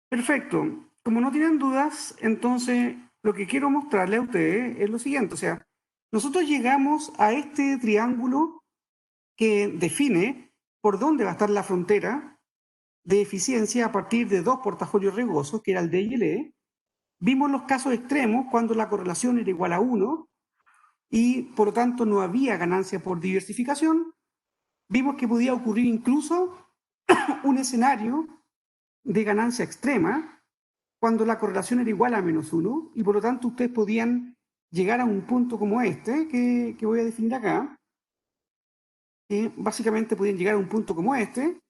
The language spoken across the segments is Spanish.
Perfecto. Como no tienen dudas, entonces lo que quiero mostrarle a ustedes es lo siguiente. O sea, nosotros llegamos a este triángulo que define por dónde va a estar la frontera de eficiencia a partir de dos portafolios riesgosos, que era el D y el E. Vimos los casos extremos cuando la correlación era igual a 1 y por lo tanto no había ganancia por diversificación. Vimos que podía ocurrir incluso un escenario de ganancia extrema cuando la correlación era igual a -1 y por lo tanto ustedes podían llegar a un punto como este que voy a definir acá. Básicamente podían llegar a un punto como este,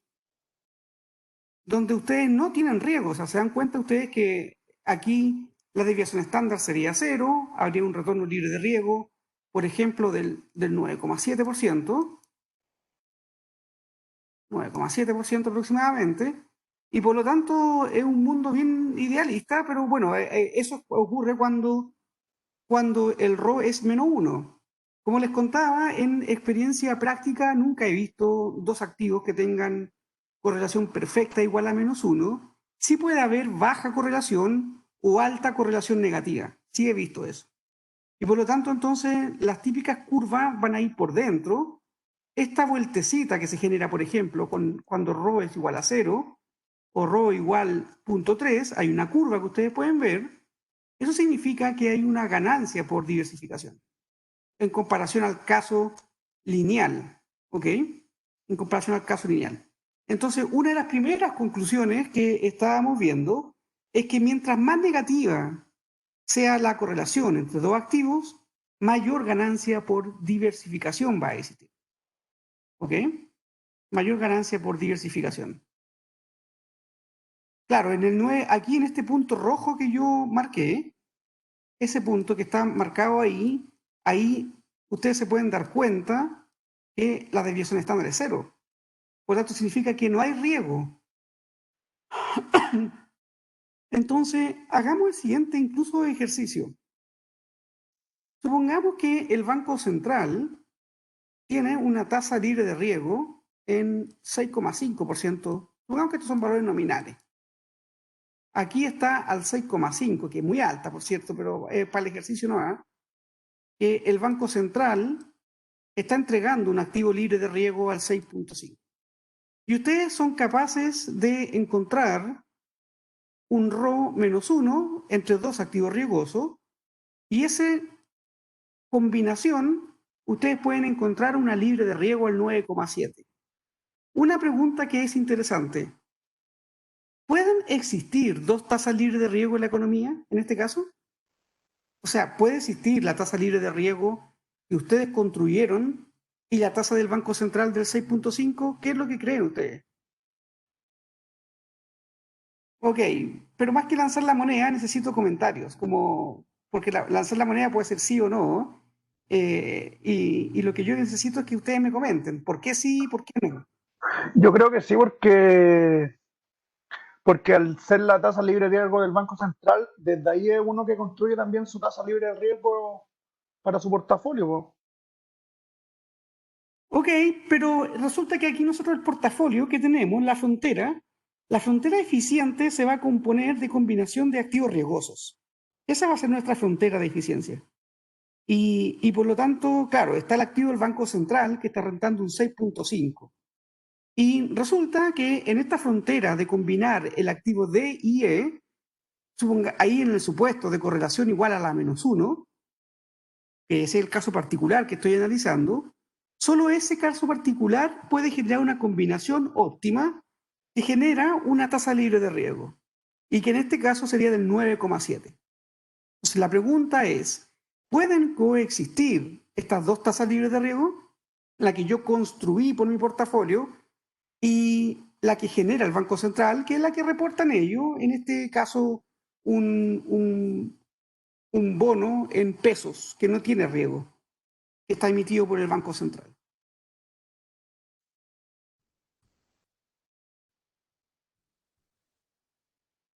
donde ustedes no tienen riesgo. O sea, se dan cuenta ustedes que aquí la desviación estándar sería 0, habría un retorno libre de riesgo, por ejemplo, del 9,7%, 9,7% aproximadamente, y por lo tanto es un mundo bien idealista, pero bueno, eso ocurre cuando el RO es -1. Como les contaba, en experiencia práctica nunca he visto dos activos que tengan correlación perfecta igual a -1. Sí puede haber baja correlación o alta correlación negativa. Sí he visto eso. Y por lo tanto, entonces, las típicas curvas van a ir por dentro. Esta vueltecita que se genera, por ejemplo, cuando ρ es igual a 0 o ρ igual 0,3, hay una curva que ustedes pueden ver. Eso significa que hay una ganancia por diversificación en comparación al caso lineal, ¿ok? En comparación al caso lineal. Entonces, una de las primeras conclusiones que estábamos viendo es que mientras más negativa sea la correlación entre dos activos, mayor ganancia por diversificación va a existir, ¿ok? Mayor ganancia por diversificación. Claro, en el 9, aquí en este punto rojo que yo marqué, ese punto que está marcado ahí, ahí ustedes se pueden dar cuenta que la desviación estándar es 0. Por lo tanto, significa que no hay riesgo. Entonces, hagamos el siguiente incluso ejercicio. Supongamos que el Banco Central tiene una tasa libre de riesgo en 6,5%. Supongamos que estos son valores nominales. Aquí está al 6,5, que es muy alta, por cierto, pero para el ejercicio no va. Que el Banco Central está entregando un activo libre de riesgo al 6,5. Y ustedes son capaces de encontrar un RO -1 entre dos activos riesgosos y esa combinación ustedes pueden encontrar una libre de riesgo al 9,7. Una pregunta que es interesante. ¿Pueden existir dos tasas libres de riesgo en la economía en este caso? O sea, ¿puede existir la tasa libre de riesgo que ustedes construyeron y la tasa del Banco Central del 6,5? ¿Qué es lo que creen ustedes? Ok, pero más que lanzar la moneda necesito comentarios, porque lanzar la moneda puede ser sí o no, y lo que yo necesito es que ustedes me comenten por qué sí y por qué no. Yo creo que sí, porque al ser la tasa libre de riesgo del Banco Central, desde ahí es uno que construye también su tasa libre de riesgo para su portafolio. Po. Ok, pero resulta que aquí nosotros el portafolio que tenemos, la frontera eficiente se va a componer de combinación de activos riesgosos. Esa va a ser nuestra frontera de eficiencia. Y por lo tanto, claro, está el activo del Banco Central que está rentando un 6,5. Y resulta que en esta frontera de combinar el activo D y E, ahí en el supuesto de correlación igual a la -1, que es el caso particular que estoy analizando, solo ese caso particular puede generar una combinación óptima que genera una tasa libre de riesgo, y que en este caso sería del 9,7. Entonces la pregunta es, ¿pueden coexistir estas dos tasas libres de riesgo? La que yo construí por mi portafolio y la que genera el Banco Central, que es la que reportan ellos, en este caso un bono en pesos que no tiene riesgo, que está emitido por el Banco Central.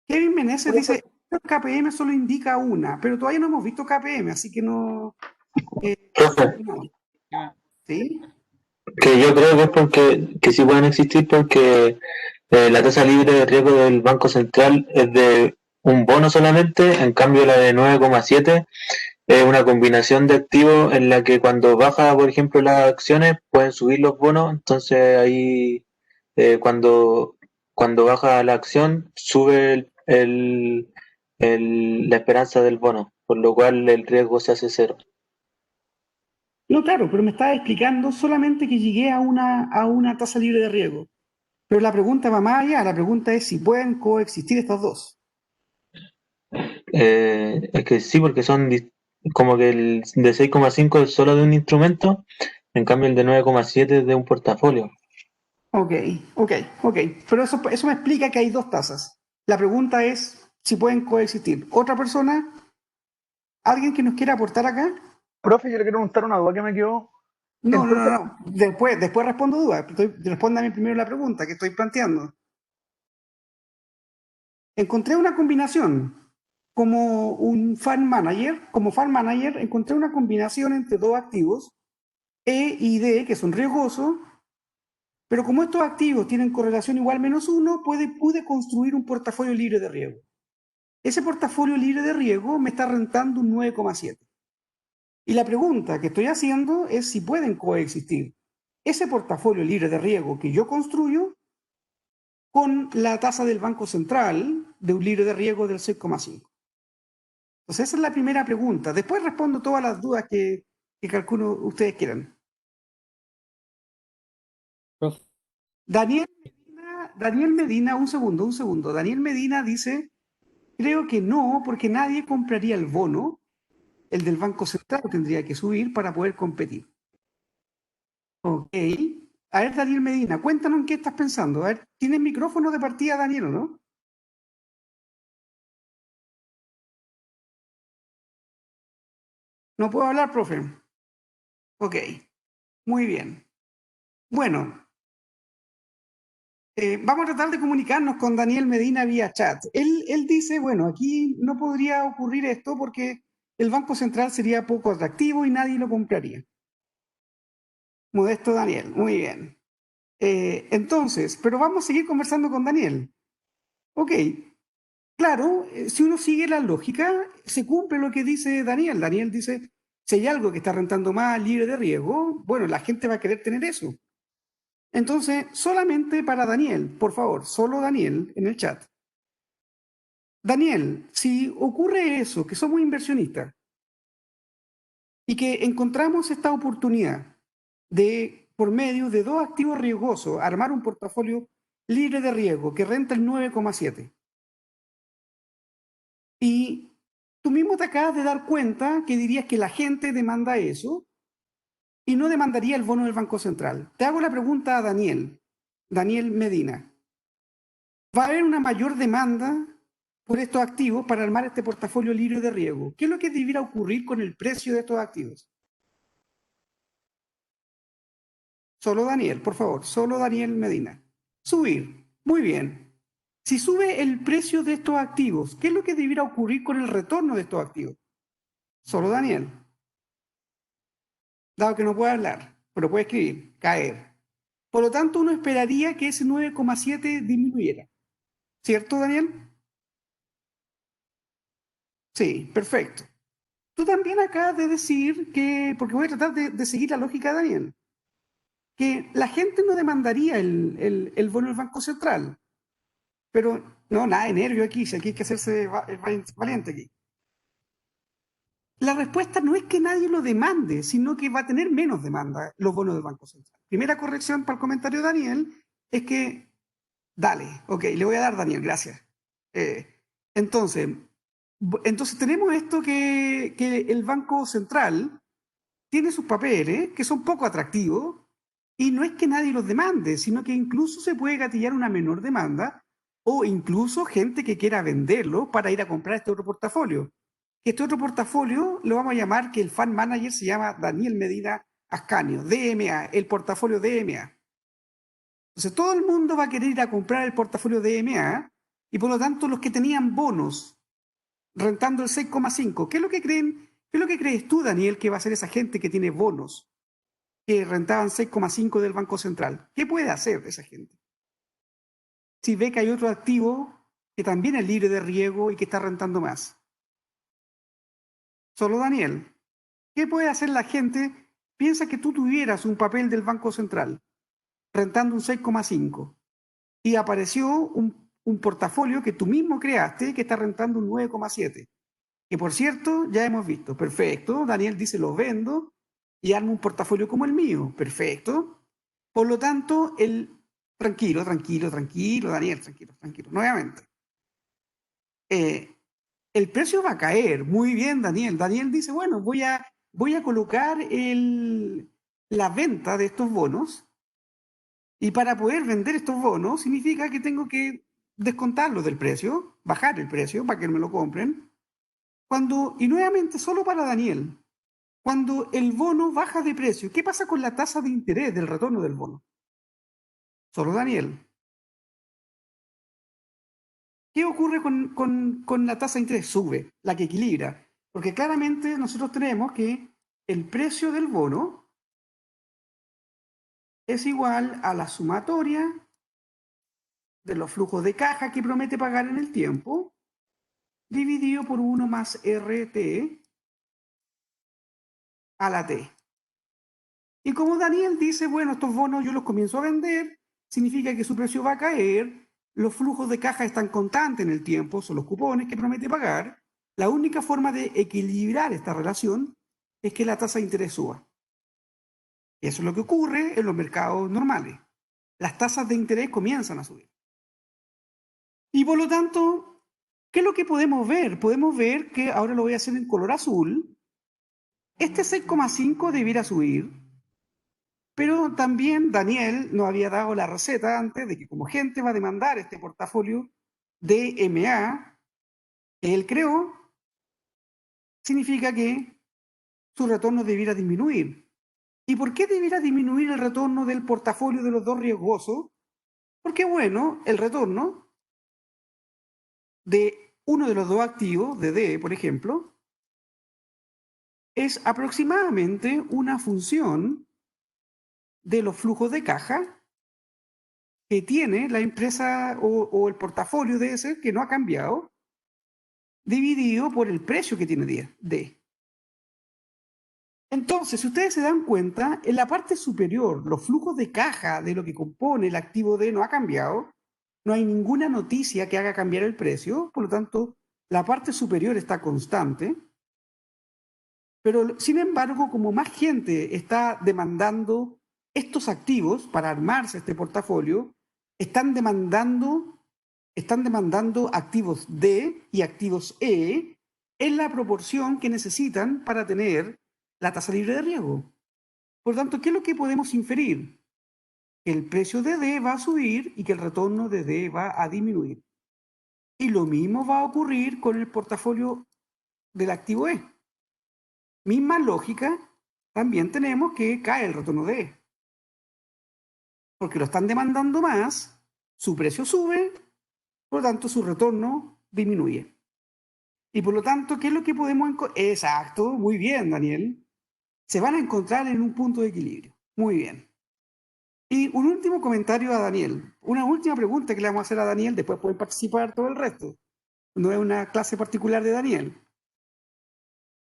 Kevin Meneses dice, el KPM solo indica una, pero todavía no hemos visto KPM, así que no... Profe, no. ¿Sí? que yo creo que es porque que sí pueden existir porque La tasa libre de riesgo del Banco Central es de un bono solamente, en cambio la de 9,7 es una combinación de activos en la que cuando baja, por ejemplo, las acciones pueden subir los bonos, entonces ahí cuando, cuando baja la acción sube la esperanza del bono, por lo cual el riesgo se hace cero. No, claro, pero me estaba explicando solamente que llegué a una tasa libre de riesgo. Pero la pregunta va más allá, la pregunta es si pueden coexistir estas dos. Es que sí, porque como que el de 6,5 es solo de un instrumento, en cambio el de 9,7 es de un portafolio. Ok, ok, ok. Pero eso me explica que hay dos tasas. La pregunta es si pueden coexistir. ¿Otra persona? ¿Alguien que nos quiera aportar acá? Profe, yo le quiero preguntar una duda que me quedó. No, no, no, Entonces, no. Después respondo dudas. Respóndame primero la pregunta que estoy planteando. Encontré una combinación como un fund manager. Como fund manager encontré una combinación entre dos activos, E y D, que son riesgosos, pero como estos activos tienen correlación igual menos uno, pude construir un portafolio libre de riesgo. Ese portafolio libre de riesgo me está rentando un 9,7. Y la pregunta que estoy haciendo es si pueden coexistir ese portafolio libre de riesgo que yo construyo con la tasa del Banco Central de un libre de riesgo del 6,5. Entonces esa es la primera pregunta. Después respondo todas las dudas que calculo ustedes quieran. Profe, Daniel Medina, un segundo. Daniel Medina dice, creo que no, porque nadie compraría el bono, el del Banco Central tendría que subir para poder competir. Ok. A ver, Daniel Medina, cuéntanos en qué estás pensando. A ver, ¿tienes micrófono de partida, Daniel, o no? No puedo hablar, profe. Ok, muy bien. Bueno, vamos a tratar de comunicarnos con Daniel Medina vía chat. Él dice, bueno, aquí no podría ocurrir esto porque el Banco Central sería poco atractivo y nadie lo compraría. Modesto Daniel, muy bien. Entonces, pero vamos a seguir conversando con Daniel. Ok, claro, si uno sigue la lógica, se cumple lo que dice Daniel. Daniel dice, si hay algo que está rentando más libre de riesgo, bueno, la gente va a querer tener eso. Entonces, solamente para Daniel, por favor, solo Daniel en el chat. Daniel, si ocurre eso, que somos inversionistas y que encontramos esta oportunidad de, por medio de dos activos riesgosos, armar un portafolio libre de riesgo que renta el 9,7. Y tú mismo te acabas de dar cuenta que dirías que la gente demanda eso y no demandaría el bono del Banco Central. Te hago la pregunta a Daniel Medina. ¿Va a haber una mayor demanda por estos activos para armar este portafolio libre de riesgo? ¿Qué es lo que debiera ocurrir con el precio de estos activos? Solo Daniel, por favor, solo Daniel Medina. Subir. Muy bien. Si sube el precio de estos activos, ¿qué es lo que debiera ocurrir con el retorno de estos activos? Solo Daniel. Dado que no puede hablar, pero puede escribir, caer. Por lo tanto, uno esperaría que ese 9,7 disminuyera. ¿Cierto, Daniel? Sí, perfecto. Tú también acabas de decir que, porque voy a tratar de seguir la lógica de Daniel, que la gente no demandaría el bono del Banco Central. Pero no, nada de nervio aquí, si aquí hay que hacerse valiente aquí. La respuesta no es que nadie lo demande, sino que va a tener menos demanda los bonos del Banco Central. Primera corrección para el comentario de Daniel es que, dale, ok, le voy a dar Daniel, gracias. Eh, entonces, entonces tenemos esto que el Banco Central tiene sus papeles que son poco atractivos y no es que nadie los demande, sino que incluso se puede gatillar una menor demanda o incluso gente que quiera venderlo para ir a comprar este otro portafolio. Este otro portafolio lo vamos a llamar que el fund manager se llama Daniel Medina Ascanio, DMA, el portafolio DMA. Entonces todo el mundo va a querer ir a comprar el portafolio DMA y por lo tanto los que tenían bonos rentando el 6,5, ¿qué es lo que creen? ¿Qué es lo que crees tú, Daniel, que va a hacer esa gente que tiene bonos que rentaban 6,5 del Banco Central? ¿Qué puede hacer esa gente? si ve que hay otro activo que también es libre de riesgo y que está rentando más? Solo Daniel. ¿Qué puede hacer la gente? Piensa que tú tuvieras un papel del Banco Central rentando un 6,5 y apareció un portafolio que tú mismo creaste que está rentando un 9,7. Que por cierto, ya hemos visto. Perfecto. Daniel dice, lo vendo y armo un portafolio como el mío. Perfecto. Por lo tanto, tranquilo, Daniel, tranquilo. Nuevamente. El precio va a caer. Muy bien, Daniel. Daniel dice, bueno, voy a colocar la venta de estos bonos y para poder vender estos bonos significa que tengo que descontarlos del precio, bajar el precio para que me lo compren. Y nuevamente, solo para Daniel, cuando el bono baja de precio, ¿qué pasa con la tasa de interés del retorno del bono? Solo Daniel. ¿Qué ocurre con la tasa de interés? Sube, la que equilibra. Porque claramente nosotros tenemos que el precio del bono es igual a la sumatoria de los flujos de caja que promete pagar en el tiempo, dividido por 1 más RT a la T. Y como Daniel dice, bueno, estos bonos yo los comienzo a vender, significa que su precio va a caer, los flujos de caja están constantes en el tiempo, son los cupones que promete pagar. La única forma de equilibrar esta relación es que la tasa de interés suba. Eso es lo que ocurre en los mercados normales. Las tasas de interés comienzan a subir. Y por lo tanto, ¿qué es lo que podemos ver? Podemos ver que, ahora lo voy a hacer en color azul, este 6,5 debiera subir, pero también Daniel nos había dado la receta antes de que como gente va a demandar este portafolio de MA que él creó, significa que su retorno debiera disminuir. ¿Y por qué debiera disminuir el retorno del portafolio de los dos riesgosos? Porque, bueno, el retorno de uno de los dos activos, de D, por ejemplo, es aproximadamente una función de los flujos de caja que tiene la empresa o el portafolio de ese que no ha cambiado, dividido por el precio que tiene D. Entonces, si ustedes se dan cuenta, en la parte superior, los flujos de caja de lo que compone el activo D no ha cambiado, no hay ninguna noticia que haga cambiar el precio, por lo tanto, la parte superior está constante, pero sin embargo, como más gente está demandando estos activos para armarse este portafolio, están demandando activos D y activos E en la proporción que necesitan para tener la tasa libre de riesgo. Por lo tanto, ¿qué es lo que podemos inferir? Que el precio de D va a subir y que el retorno de D va a disminuir. Y lo mismo va a ocurrir con el portafolio del activo E. Misma lógica, también tenemos que cae el retorno de E. Porque lo están demandando más, su precio sube, por lo tanto su retorno disminuye. Y por lo tanto, ¿qué es lo que podemos encontrar? Exacto, muy bien, Daniel. Se van a encontrar en un punto de equilibrio. Muy bien. Y un último comentario a Daniel. Una última pregunta que le vamos a hacer a Daniel, después pueden participar todo el resto. No es una clase particular de Daniel.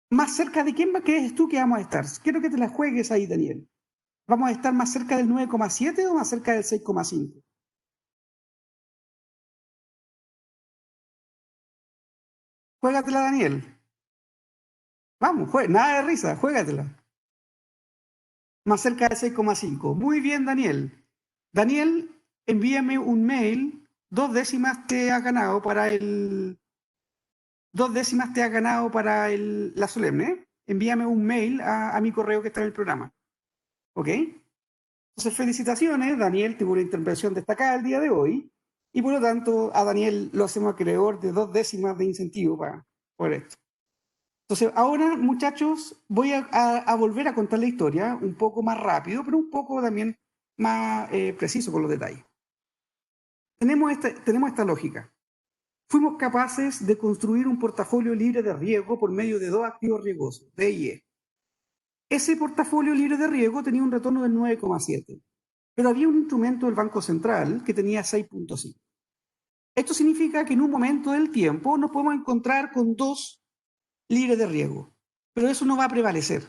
¿Más cerca de quién crees tú que vamos a estar? Quiero que te la juegues ahí, Daniel. ¿Vamos a estar más cerca del 9,7 o más cerca del 6,5? Juégatela, Daniel. Vamos, nada de risa, juégatela. Más cerca del 6,5. Muy bien, Daniel. Daniel, envíame un mail. 2 décimas te has ganado para el... 2 décimas te has ganado para la solemne. Envíame un mail a mi correo que está en el programa. ¿Ok? Entonces, felicitaciones. Daniel tuvo una intervención destacada el día de hoy. Y por lo tanto, a Daniel lo hacemos acreedor de 2 décimas de incentivo por esto. Entonces, ahora, muchachos, voy a volver a contar la historia un poco más rápido, pero un poco también más preciso con los detalles. Tenemos esta lógica. Fuimos capaces de construir un portafolio libre de riesgo por medio de dos activos riesgosos, D y E. Ese portafolio libre de riesgo tenía un retorno del 9,7, pero había un instrumento del Banco Central que tenía 6,5. Esto significa que en un momento del tiempo nos podemos encontrar con dos libres de riesgo, pero eso no va a prevalecer.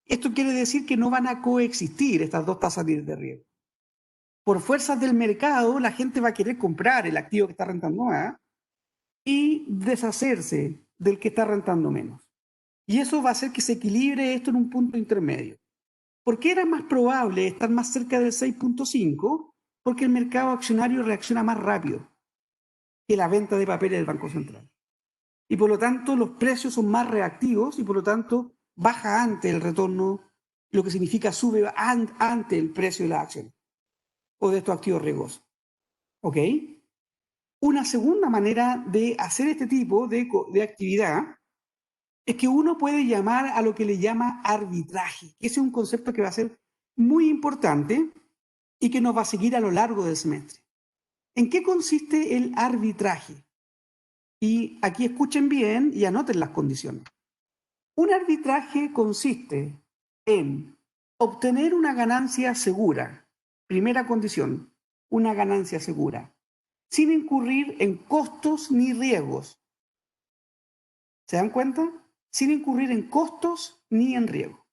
Esto quiere decir que no van a coexistir estas dos tasas libres de riesgo. Por fuerzas del mercado, la gente va a querer comprar el activo que está rentando más y deshacerse del que está rentando menos. Y eso va a hacer que se equilibre esto en un punto intermedio. ¿Por qué era más probable estar más cerca del 6.5? Porque el mercado accionario reacciona más rápido que la venta de papeles del Banco Central. Y por lo tanto los precios son más reactivos y por lo tanto baja antes el retorno, lo que significa sube ante el precio de la acción o de estos activos riesgosos. ¿Ok? Una segunda manera de hacer este tipo de actividad es que uno puede llamar a lo que le llama arbitraje. Ese es un concepto que va a ser muy importante y que nos va a seguir a lo largo del semestre. ¿En qué consiste el arbitraje? Y aquí escuchen bien y anoten las condiciones. Un arbitraje consiste en obtener una ganancia segura. Primera condición, una ganancia segura, sin incurrir en costos ni riesgos. ¿Se dan cuenta? Sin incurrir en costos ni en riesgos.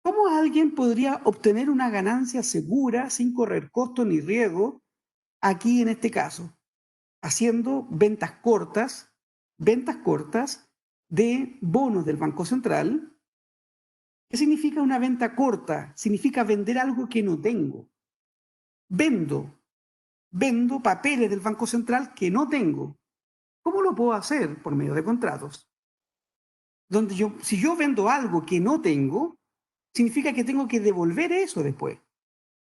¿Cómo alguien podría obtener una ganancia segura sin correr costos ni riesgos aquí en este caso? Haciendo ventas cortas de bonos del Banco Central. ¿Qué significa una venta corta? Significa vender algo que no tengo. Vendo papeles del Banco Central que no tengo. ¿Cómo lo puedo hacer? Por medio de contratos. Si yo vendo algo que no tengo, significa que tengo que devolver eso después.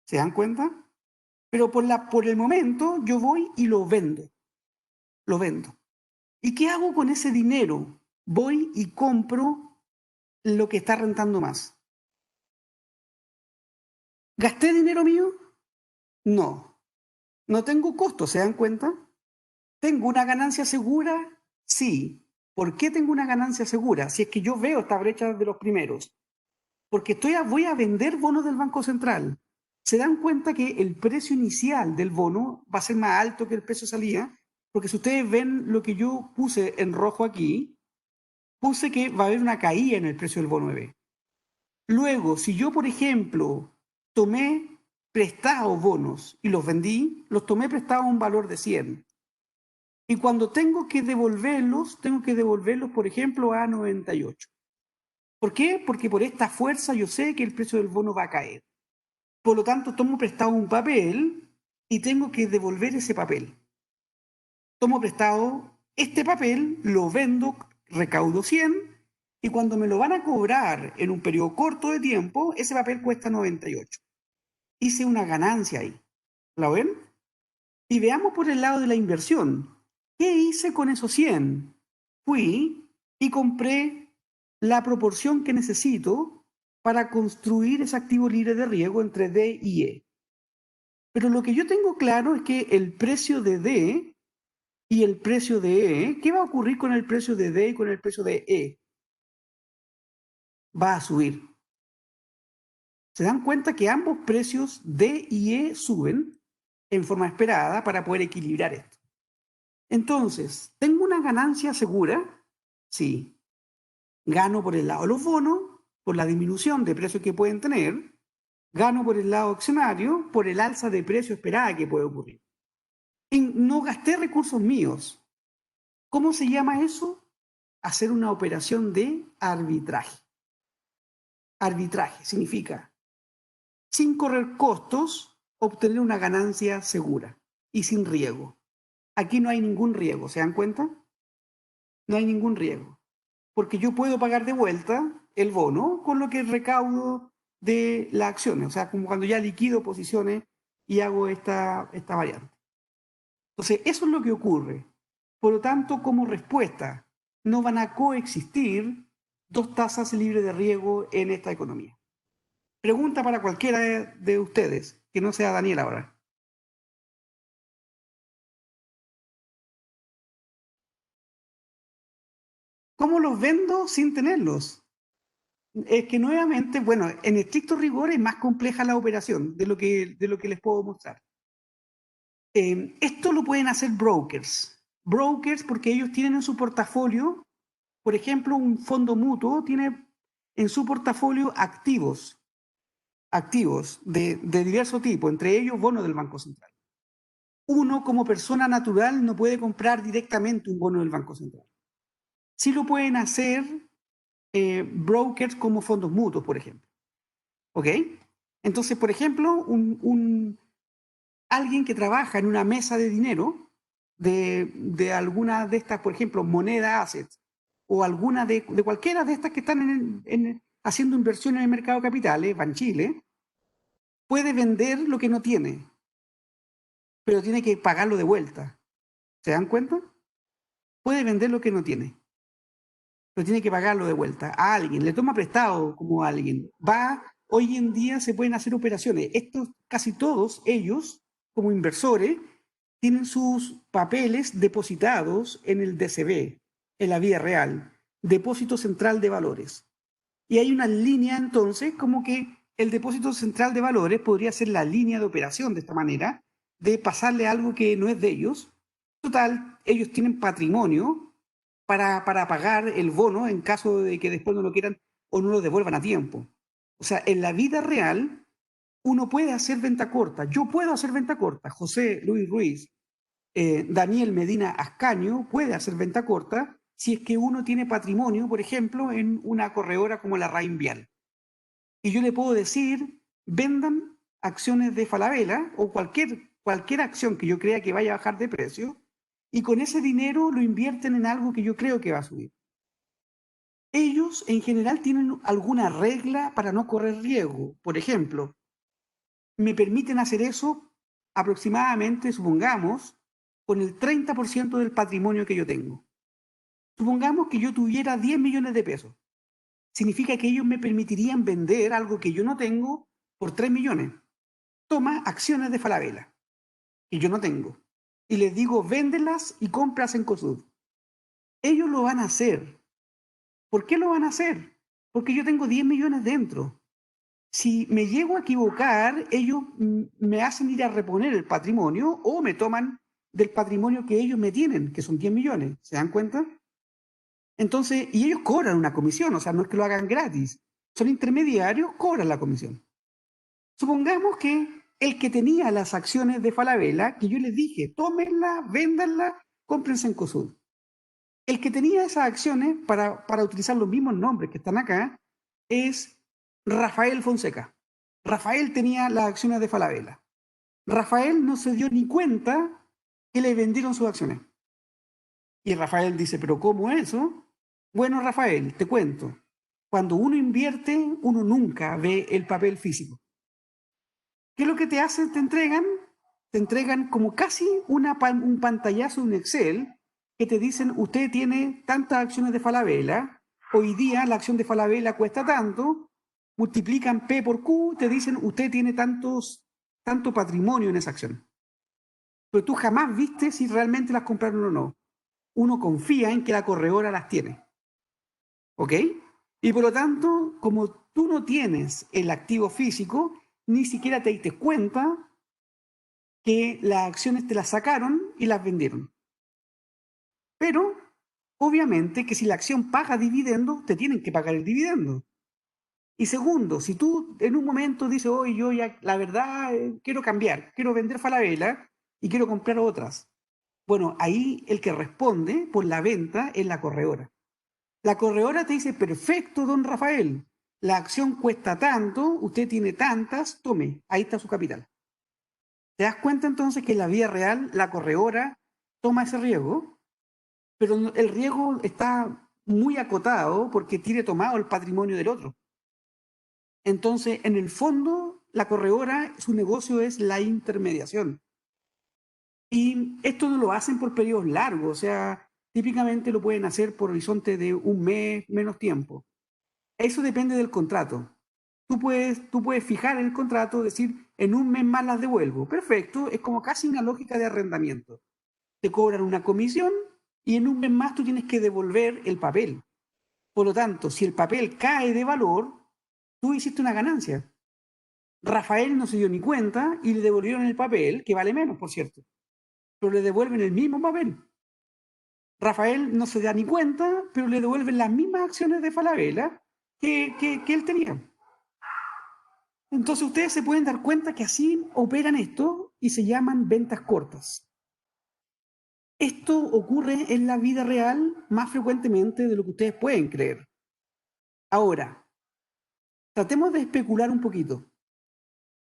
¿Se dan cuenta? Pero por el momento yo voy y lo vendo. Lo vendo. ¿Y qué hago con ese dinero? Voy y compro lo que está rentando más. ¿Gasté dinero mío? No. No tengo costos, ¿se dan cuenta? ¿Tengo una ganancia segura? Sí. ¿Por qué tengo una ganancia segura? Si es que yo veo esta brecha de los primeros. Porque voy a vender bonos del Banco Central. ¿Se dan cuenta que el precio inicial del bono va a ser más alto que el precio de salida? Porque si ustedes ven lo que yo puse en rojo aquí, puse que va a haber una caída en el precio del bono EB. Luego, si yo, por ejemplo, tomé prestados bonos y los vendí, los tomé prestados a un valor de 100. Y cuando tengo que devolverlos, por ejemplo, a 98. ¿Por qué? Porque por esta fuerza yo sé que el precio del bono va a caer. Por lo tanto, tomo prestado un papel y tengo que devolver ese papel. Tomo prestado este papel, lo vendo, recaudo 100 y cuando me lo van a cobrar en un periodo corto de tiempo, ese papel cuesta 98. Hice una ganancia ahí. ¿La ven? Y veamos por el lado de la inversión. ¿Qué hice con esos 100? Fui y compré la proporción que necesito para construir ese activo libre de riesgo entre D y E. Pero lo que yo tengo claro es que el precio de D y el precio de E, ¿qué va a ocurrir con el precio de D y con el precio de E? Va a subir. ¿Se dan cuenta que ambos precios D y E suben en forma esperada para poder equilibrar esto? Entonces, ¿tengo una ganancia segura? Sí. Gano por el lado de los bonos, por la disminución de precios que pueden tener. Gano por el lado accionario, por el alza de precio esperada que puede ocurrir. Y no gasté recursos míos. ¿Cómo se llama eso? Hacer una operación de arbitraje. Arbitraje significa, sin correr costos, obtener una ganancia segura y sin riesgo. Aquí no hay ningún riesgo, ¿se dan cuenta? No hay ningún riesgo. Porque yo puedo pagar de vuelta el bono con lo que recaudo de las acciones. O sea, como cuando ya liquido posiciones y hago esta variante. Entonces, eso es lo que ocurre. Por lo tanto, como respuesta, no van a coexistir dos tasas libres de riesgo en esta economía. Pregunta para cualquiera de ustedes, que no sea Daniel ahora. ¿Cómo los vendo sin tenerlos? Es que nuevamente, bueno, en estricto rigor es más compleja la operación de lo que les puedo mostrar. Esto lo pueden hacer brokers. Brokers porque ellos tienen en su portafolio, por ejemplo, un fondo mutuo tiene en su portafolio activos de diverso tipo, entre ellos bonos del Banco Central. Uno como persona natural no puede comprar directamente un bono del Banco Central. Sí lo pueden hacer brokers como fondos mutuos, por ejemplo. ¿Ok? Entonces, por ejemplo, alguien que trabaja en una mesa de dinero de alguna de estas, por ejemplo, moneda assets, o alguna de cualquiera de estas que están haciendo inversión en el mercado de capitales, Banchile, puede vender lo que no tiene, pero tiene que pagarlo de vuelta. ¿Se dan cuenta? Puede vender lo que no tiene, pero tiene que pagarlo de vuelta a alguien, le toma prestado como a alguien. Hoy en día se pueden hacer operaciones. Estos, casi todos ellos, como inversores, tienen sus papeles depositados en el DCB, en la vía real, Depósito Central de Valores. Y hay una línea entonces como que el Depósito Central de Valores podría ser la línea de operación de esta manera, de pasarle algo que no es de ellos. Total, ellos tienen patrimonio para pagar el bono en caso de que después no lo quieran o no lo devuelvan a tiempo. O sea, en la vida real uno puede hacer venta corta. Yo puedo hacer venta corta. José Luis Ruiz, Daniel Medina Ascaño puede hacer venta corta si es que uno tiene patrimonio, por ejemplo, en una corredora como la Rainvial. Y yo le puedo decir, vendan acciones de Falabella o cualquier acción que yo crea que vaya a bajar de precio y con ese dinero lo invierten en algo que yo creo que va a subir. Ellos en general tienen alguna regla para no correr riesgo. Por ejemplo, me permiten hacer eso aproximadamente, supongamos, con el 30% del patrimonio que yo tengo. Supongamos que yo tuviera 10 millones de pesos. Significa que ellos me permitirían vender algo que yo no tengo por 3 millones. Toma acciones de Falabella, que yo no tengo. Y les digo, véndelas y compras en COSUD. Ellos lo van a hacer. ¿Por qué lo van a hacer? Porque yo tengo 10 millones dentro. Si me llego a equivocar, ellos me hacen ir a reponer el patrimonio o me toman del patrimonio que ellos me tienen, que son 10 millones. ¿Se dan cuenta? Entonces, y ellos cobran una comisión, o sea, no es que lo hagan gratis. Son intermediarios, cobran la comisión. Supongamos que el que tenía las acciones de Falabella, que yo les dije, tómenlas, véndanlas, cómprense en COSUD. El que tenía esas acciones, para utilizar los mismos nombres que están acá, es Rafael Fonseca. Rafael tenía las acciones de Falabella. Rafael no se dio ni cuenta que le vendieron sus acciones. Y Rafael dice, ¿pero cómo eso? Bueno, Rafael, te cuento. Cuando uno invierte, uno nunca ve el papel físico. ¿Qué es lo que te hacen? Te entregan como casi un pantallazo, un Excel, que te dicen, usted tiene tantas acciones de Falabella, hoy día la acción de Falabella cuesta tanto, multiplican P por Q, te dicen, usted tiene tanto patrimonio en esa acción. Pero tú jamás viste si realmente las compraron o no. Uno confía en que la corredora las tiene. ¿Ok? Y por lo tanto, como tú no tienes el activo físico, ni siquiera te diste cuenta que las acciones te las sacaron y las vendieron. Pero, obviamente, que si la acción paga dividendo, te tienen que pagar el dividendo. Y segundo, si tú en un momento dices, oye, yo ya, la verdad, quiero cambiar, quiero vender Falabella y quiero comprar otras. Bueno, ahí el que responde por la venta es la corredora. La corredora te dice, perfecto, don Rafael, la acción cuesta tanto, usted tiene tantas, tome, ahí está su capital. ¿Te das cuenta entonces que en la vida real la corredora toma ese riesgo? Pero el riesgo está muy acotado porque tiene tomado el patrimonio del otro. Entonces, en el fondo, la corredora, su negocio es la intermediación. Y esto no lo hacen por periodos largos, o sea, típicamente lo pueden hacer por horizonte de un mes, menos tiempo. Eso depende del contrato. Tú puedes fijar en el contrato, decir, en un mes más las devuelvo. Perfecto, es como casi una lógica de arrendamiento. Te cobran una comisión y en un mes más tú tienes que devolver el papel. Por lo tanto, si el papel cae de valor, tú hiciste una ganancia. Rafael no se dio ni cuenta y le devolvieron el papel, que vale menos, por cierto. pero le devuelven el mismo papel. Rafael no se da ni cuenta, pero le devuelven las mismas acciones de Falabella que él tenía. Entonces ustedes se pueden dar cuenta que así operan esto y se llaman ventas cortas. Esto ocurre en la vida real más frecuentemente de lo que ustedes pueden creer. Ahora, tratemos de especular un poquito.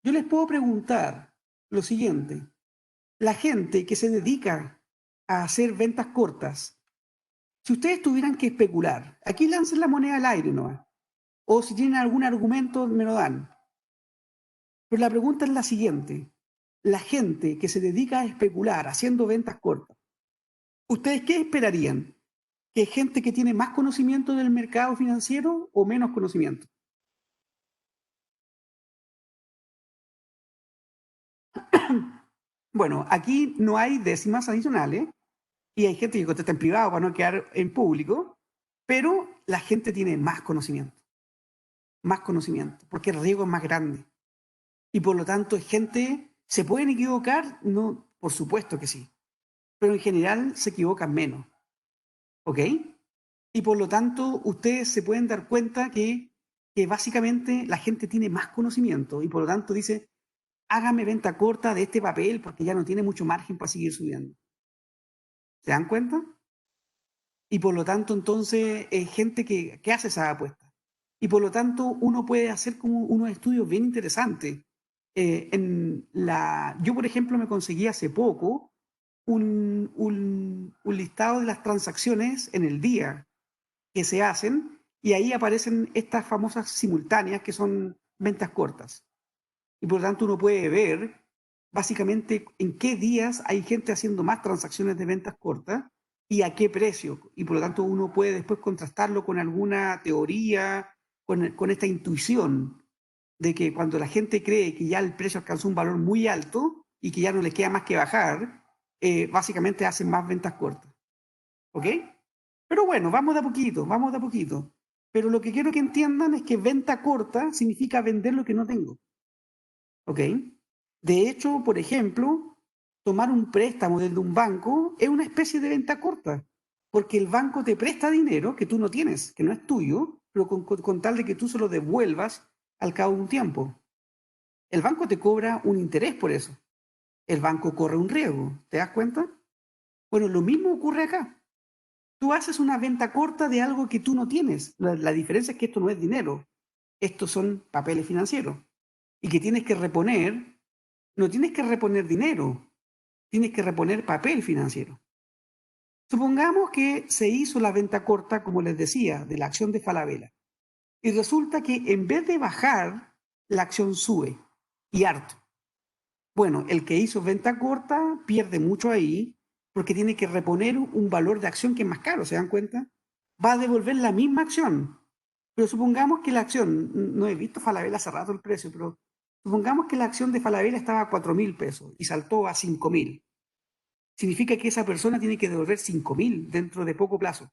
Yo les puedo preguntar lo siguiente. La gente que se dedica a hacer ventas cortas, si ustedes tuvieran que especular, aquí lancen la moneda al aire, ¿no? O si tienen algún argumento, me lo dan. Pero la pregunta es la siguiente. La gente que se dedica a especular haciendo ventas cortas, ¿ustedes qué esperarían? ¿Que gente que tiene más conocimiento del mercado financiero o menos conocimiento? Bueno, aquí no hay décimas adicionales y hay gente que contesta en privado para no quedar en público, pero la gente tiene más conocimiento, porque el riesgo es más grande. Y por lo tanto, gente, ¿se pueden equivocar? No, por supuesto que sí, pero en general se equivocan menos, ¿ok? Y por lo tanto, ustedes se pueden dar cuenta que básicamente la gente tiene más conocimiento y por lo tanto dice, hágame venta corta de este papel porque ya no tiene mucho margen para seguir subiendo. ¿Se dan cuenta? Y por lo tanto, entonces, es gente que hace esa apuesta. Y por lo tanto, uno puede hacer como unos estudios bien interesantes. Yo, por ejemplo, me conseguí hace poco un listado de las transacciones en el día que se hacen y ahí aparecen estas famosas simultáneas que son ventas cortas. Y por lo tanto uno puede ver básicamente en qué días hay gente haciendo más transacciones de ventas cortas y a qué precio. Y por lo tanto uno puede después contrastarlo con alguna teoría, con esta intuición de que cuando la gente cree que ya el precio alcanzó un valor muy alto y que ya no le queda más que bajar, básicamente hacen más ventas cortas. ¿Ok? Pero bueno, vamos de a poquito, vamos de a poquito. Pero lo que quiero que entiendan es que venta corta significa vender lo que no tengo. ¿Ok? De hecho, por ejemplo, tomar un préstamo desde un banco es una especie de venta corta, porque el banco te presta dinero que tú no tienes, que no es tuyo, pero con tal de que tú se lo devuelvas al cabo de un tiempo. El banco te cobra un interés por eso. El banco corre un riesgo, ¿te das cuenta? Bueno, lo mismo ocurre acá. Tú haces una venta corta de algo que tú no tienes. La diferencia es que esto no es dinero, estos son papeles financieros. Y que tienes que reponer, no tienes que reponer dinero, tienes que reponer papel financiero. Supongamos que se hizo la venta corta, como les decía, de la acción de Falabella. Y resulta que en vez de bajar, la acción sube. Y harto. Bueno, el que hizo venta corta pierde mucho ahí porque tiene que reponer un valor de acción que es más caro, ¿se dan cuenta? Va a devolver la misma acción. Pero supongamos que la acción, no he visto Falabella hace rato el precio, pero supongamos que la acción de Falabella estaba a 4.000 pesos y saltó a 5.000. Significa que esa persona tiene que devolver 5.000 dentro de poco plazo.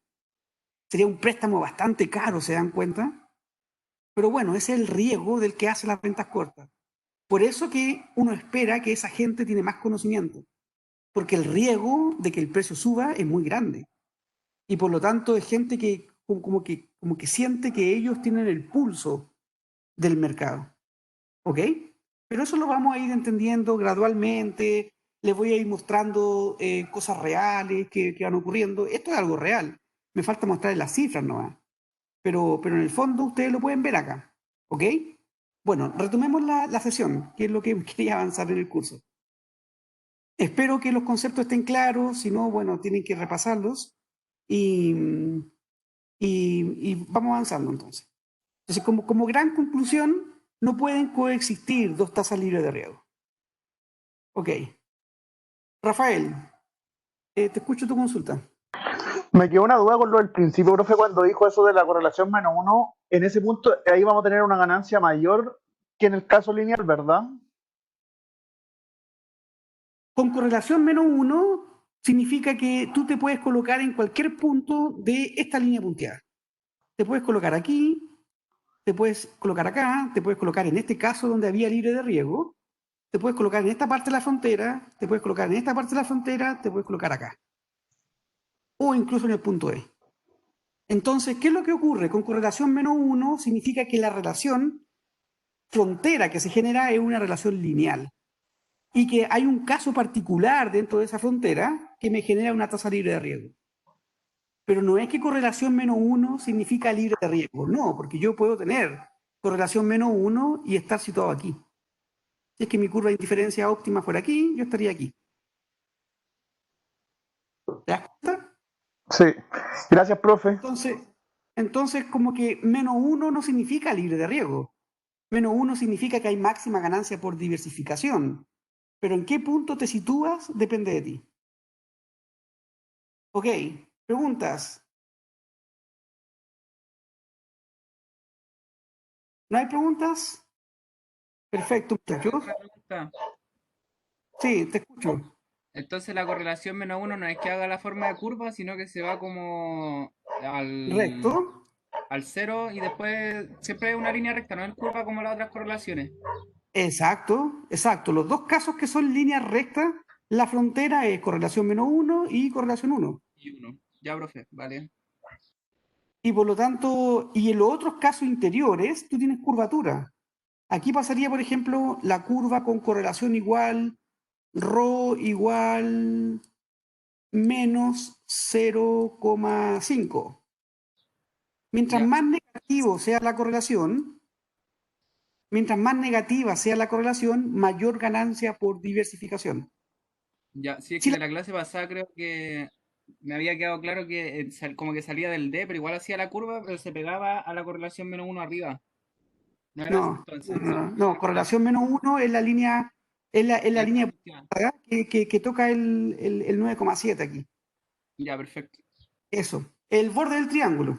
Sería un préstamo bastante caro, ¿se dan cuenta? Pero bueno, ese es el riesgo del que hace las ventas cortas. Por eso que uno espera que esa gente tiene más conocimiento, porque el riesgo de que el precio suba es muy grande. Y por lo tanto es gente que como que siente que ellos tienen el pulso del mercado. ¿Ok? Pero eso lo vamos a ir entendiendo gradualmente. Les voy a ir mostrando cosas reales que van ocurriendo. Esto es algo real. Me falta mostrarles las cifras nomás. Pero en el fondo ustedes lo pueden ver acá. ¿Ok? Bueno, retomemos la sesión, que es lo que quería avanzar en el curso. Espero que los conceptos estén claros, si no, bueno, tienen que repasarlos y, y vamos avanzando entonces. Entonces, como gran conclusión, no pueden coexistir dos tasas libres de riesgo. Ok. Rafael, te escucho tu consulta. Me quedó una duda con lo del principio, profe, cuando dijo eso de la correlación -1. En ese punto, ahí vamos a tener una ganancia mayor que en el caso lineal, ¿verdad? Con correlación -1 significa que tú te puedes colocar en cualquier punto de esta línea punteada. Te puedes colocar aquí, te puedes colocar acá, te puedes colocar en este caso donde había libre de riesgo, te puedes colocar en esta parte de la frontera, te puedes colocar en esta parte de la frontera, te puedes colocar acá. O incluso en el punto E. Entonces, ¿qué es lo que ocurre? Con correlación -1 significa que la relación frontera que se genera es una relación lineal. Y que hay un caso particular dentro de esa frontera que me genera una tasa libre de riesgo. Pero no es que correlación -1 significa libre de riesgo, no, porque yo puedo tener correlación -1 y estar situado aquí. Si es que mi curva de indiferencia óptima fuera aquí, yo estaría aquí. ¿Te das cuenta? Sí. Gracias, profe. Entonces como que -1 no significa libre de riesgo. -1 significa que hay máxima ganancia por diversificación. Pero en qué punto te sitúas depende de ti. Ok, preguntas. ¿No hay preguntas? Perfecto, muchachos. Otra pregunta. Sí, te escucho. Entonces la correlación -1 no es que haga la forma de curva, sino que se va como Recto. al cero y después siempre es una línea recta, no es curva como las otras correlaciones. Exacto, exacto. Los dos casos que son líneas rectas, la frontera es correlación -1 y correlación 1. Y uno. Ya, profe, vale. Y por lo tanto, y en los otros casos interiores, tú tienes curvatura. Aquí pasaría, por ejemplo, la curva con correlación igual, ρ igual menos 0,5. Mientras Ya, más negativo sea la correlación, mientras más negativa sea la correlación, mayor ganancia por diversificación. ya. Sí, es Si que la- de la clase pasada creo que me había quedado claro que como que salía del D, pero igual hacía la curva, pero se pegaba a la correlación -1 arriba. No era así no, entonces, solo no, que no, correlación -1 es la línea, es la la línea última. que toca el 9,7 aquí. Ya, perfecto. Eso, el borde del triángulo.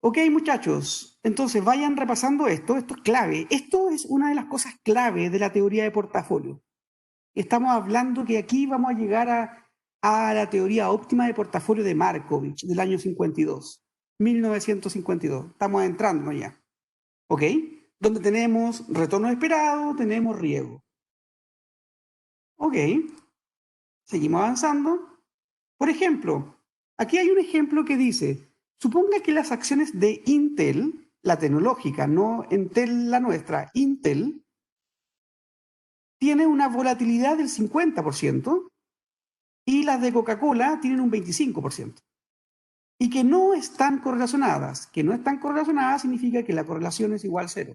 Ok, muchachos, entonces vayan repasando esto es clave. Esto es una de las cosas clave de la teoría de portafolio. Estamos hablando que aquí vamos a llegar a la teoría óptima de portafolio de Markovich del año 52, 1952. Estamos entrando ya. ¿Ok? Donde tenemos retorno esperado, tenemos riesgo. Ok, seguimos avanzando. Por ejemplo, aquí hay un ejemplo que dice, suponga que las acciones de Intel, la tecnológica, no Intel la nuestra, Intel, tiene una volatilidad del 50% y las de Coca-Cola tienen un 25%. Y que no están correlacionadas. Que no están correlacionadas significa que la correlación es igual a 0.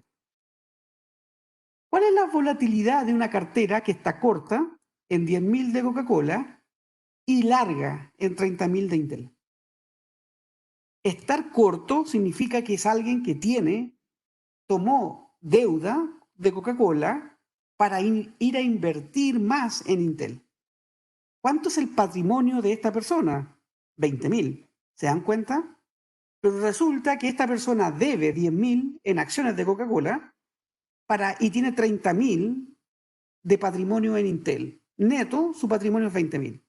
¿Cuál es la volatilidad de una cartera que está corta en 10.000 de Coca-Cola y larga en 30.000 de Intel? Estar corto significa que es alguien que tomó deuda de Coca-Cola para ir a invertir más en Intel. ¿Cuánto es el patrimonio de esta persona? 20.000. ¿Se dan cuenta? Pero resulta que esta persona debe 10.000 en acciones de Coca-Cola y tiene 30.000 de patrimonio en Intel. Neto, su patrimonio es 20.000.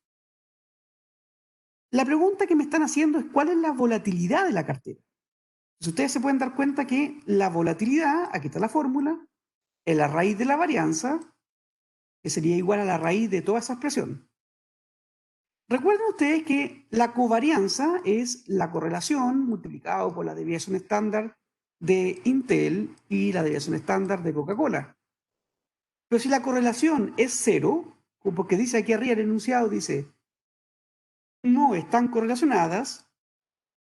La pregunta que me están haciendo es cuál es la volatilidad de la cartera. Si ustedes se pueden dar cuenta que la volatilidad, aquí está la fórmula, es la raíz de la varianza, que sería igual a la raíz de toda esa expresión. Recuerden ustedes que la covarianza es la correlación multiplicado por la desviación estándar de Intel y la desviación estándar de Coca-Cola. Pero si la correlación es 0, porque dice aquí arriba el enunciado, dice, no están correlacionadas,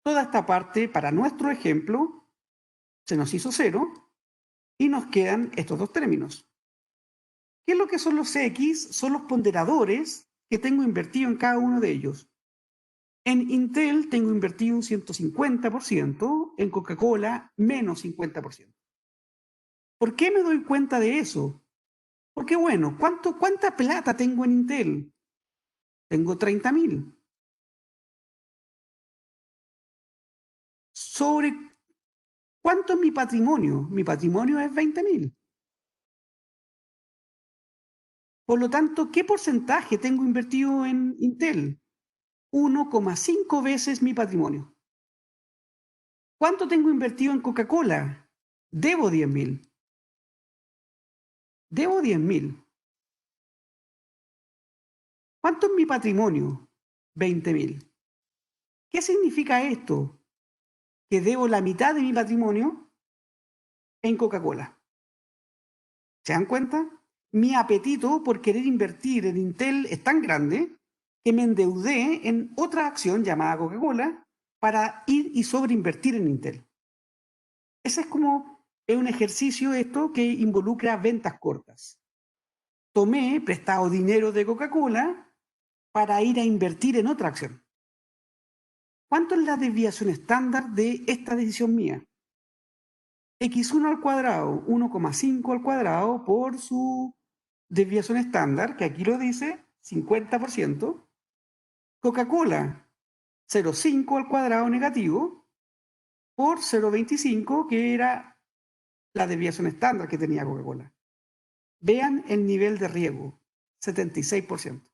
toda esta parte, para nuestro ejemplo, se nos hizo 0 y nos quedan estos dos términos. ¿Qué es lo que son los X? Son los ponderadores que tengo invertido en cada uno de ellos. En Intel tengo invertido un 150%, en Coca-Cola menos 50%. ¿Por qué me doy cuenta de eso? Porque bueno, ¿cuánta plata tengo en Intel? Tengo 30.000. ¿Sobre cuánto es mi patrimonio? Mi patrimonio es 20.000. Por lo tanto, ¿qué porcentaje tengo invertido en Intel? 1,5 veces mi patrimonio. ¿Cuánto tengo invertido en Coca-Cola? Debo 10.000. Debo 10.000. ¿Cuánto es mi patrimonio? 20.000. ¿Qué significa esto? Que debo la mitad de mi patrimonio en Coca-Cola. ¿Se dan cuenta? Mi apetito por querer invertir en Intel es tan grande que me endeudé en otra acción llamada Coca-Cola para ir y sobreinvertir en Intel. Ese es un ejercicio esto que involucra ventas cortas. Tomé prestado dinero de Coca-Cola para ir a invertir en otra acción. ¿Cuánto es la desviación estándar de esta decisión mía? X1 al cuadrado, 1,5 al cuadrado por su desviación estándar, que aquí lo dice, 50%. Coca-Cola, 0,5 al cuadrado negativo por 0,25, que era la desviación estándar que tenía Coca-Cola. Vean el nivel de riesgo, 76%.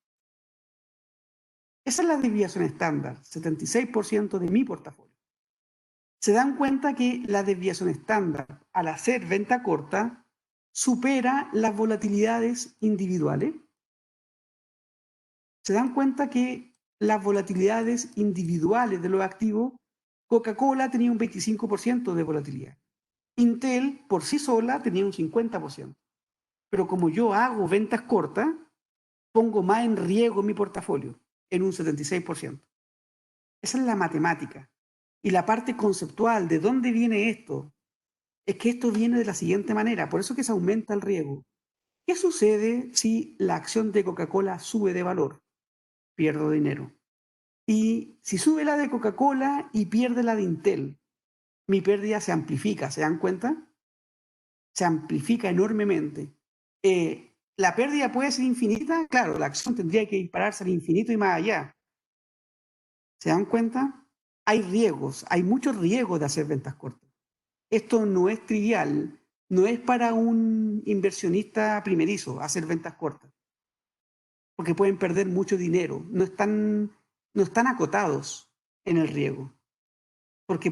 Esa es la desviación estándar, 76% de mi portafolio. Se dan cuenta que la desviación estándar, al hacer venta corta, supera las volatilidades individuales. Se dan cuenta que las volatilidades individuales de los activos, Coca-Cola tenía un 25% de volatilidad. Intel por sí sola tenía un 50%. Pero como yo hago ventas cortas, pongo más en riesgo mi portafolio, en un 76%. Esa es la matemática. Y la parte conceptual de dónde viene esto, es que esto viene de la siguiente manera, por eso que se aumenta el riesgo. ¿Qué sucede si la acción de Coca-Cola sube de valor? Pierdo dinero. Y si sube la de Coca-Cola y pierde la de Intel, mi pérdida se amplifica, ¿se dan cuenta? Se amplifica enormemente. ¿La pérdida puede ser infinita? Claro, la acción tendría que dispararse al infinito y más allá. ¿Se dan cuenta? Hay riesgos, hay muchos riesgos de hacer ventas cortas. Esto no es trivial, no es para un inversionista primerizo hacer ventas cortas, porque pueden perder mucho dinero, no están acotados en el riesgo, porque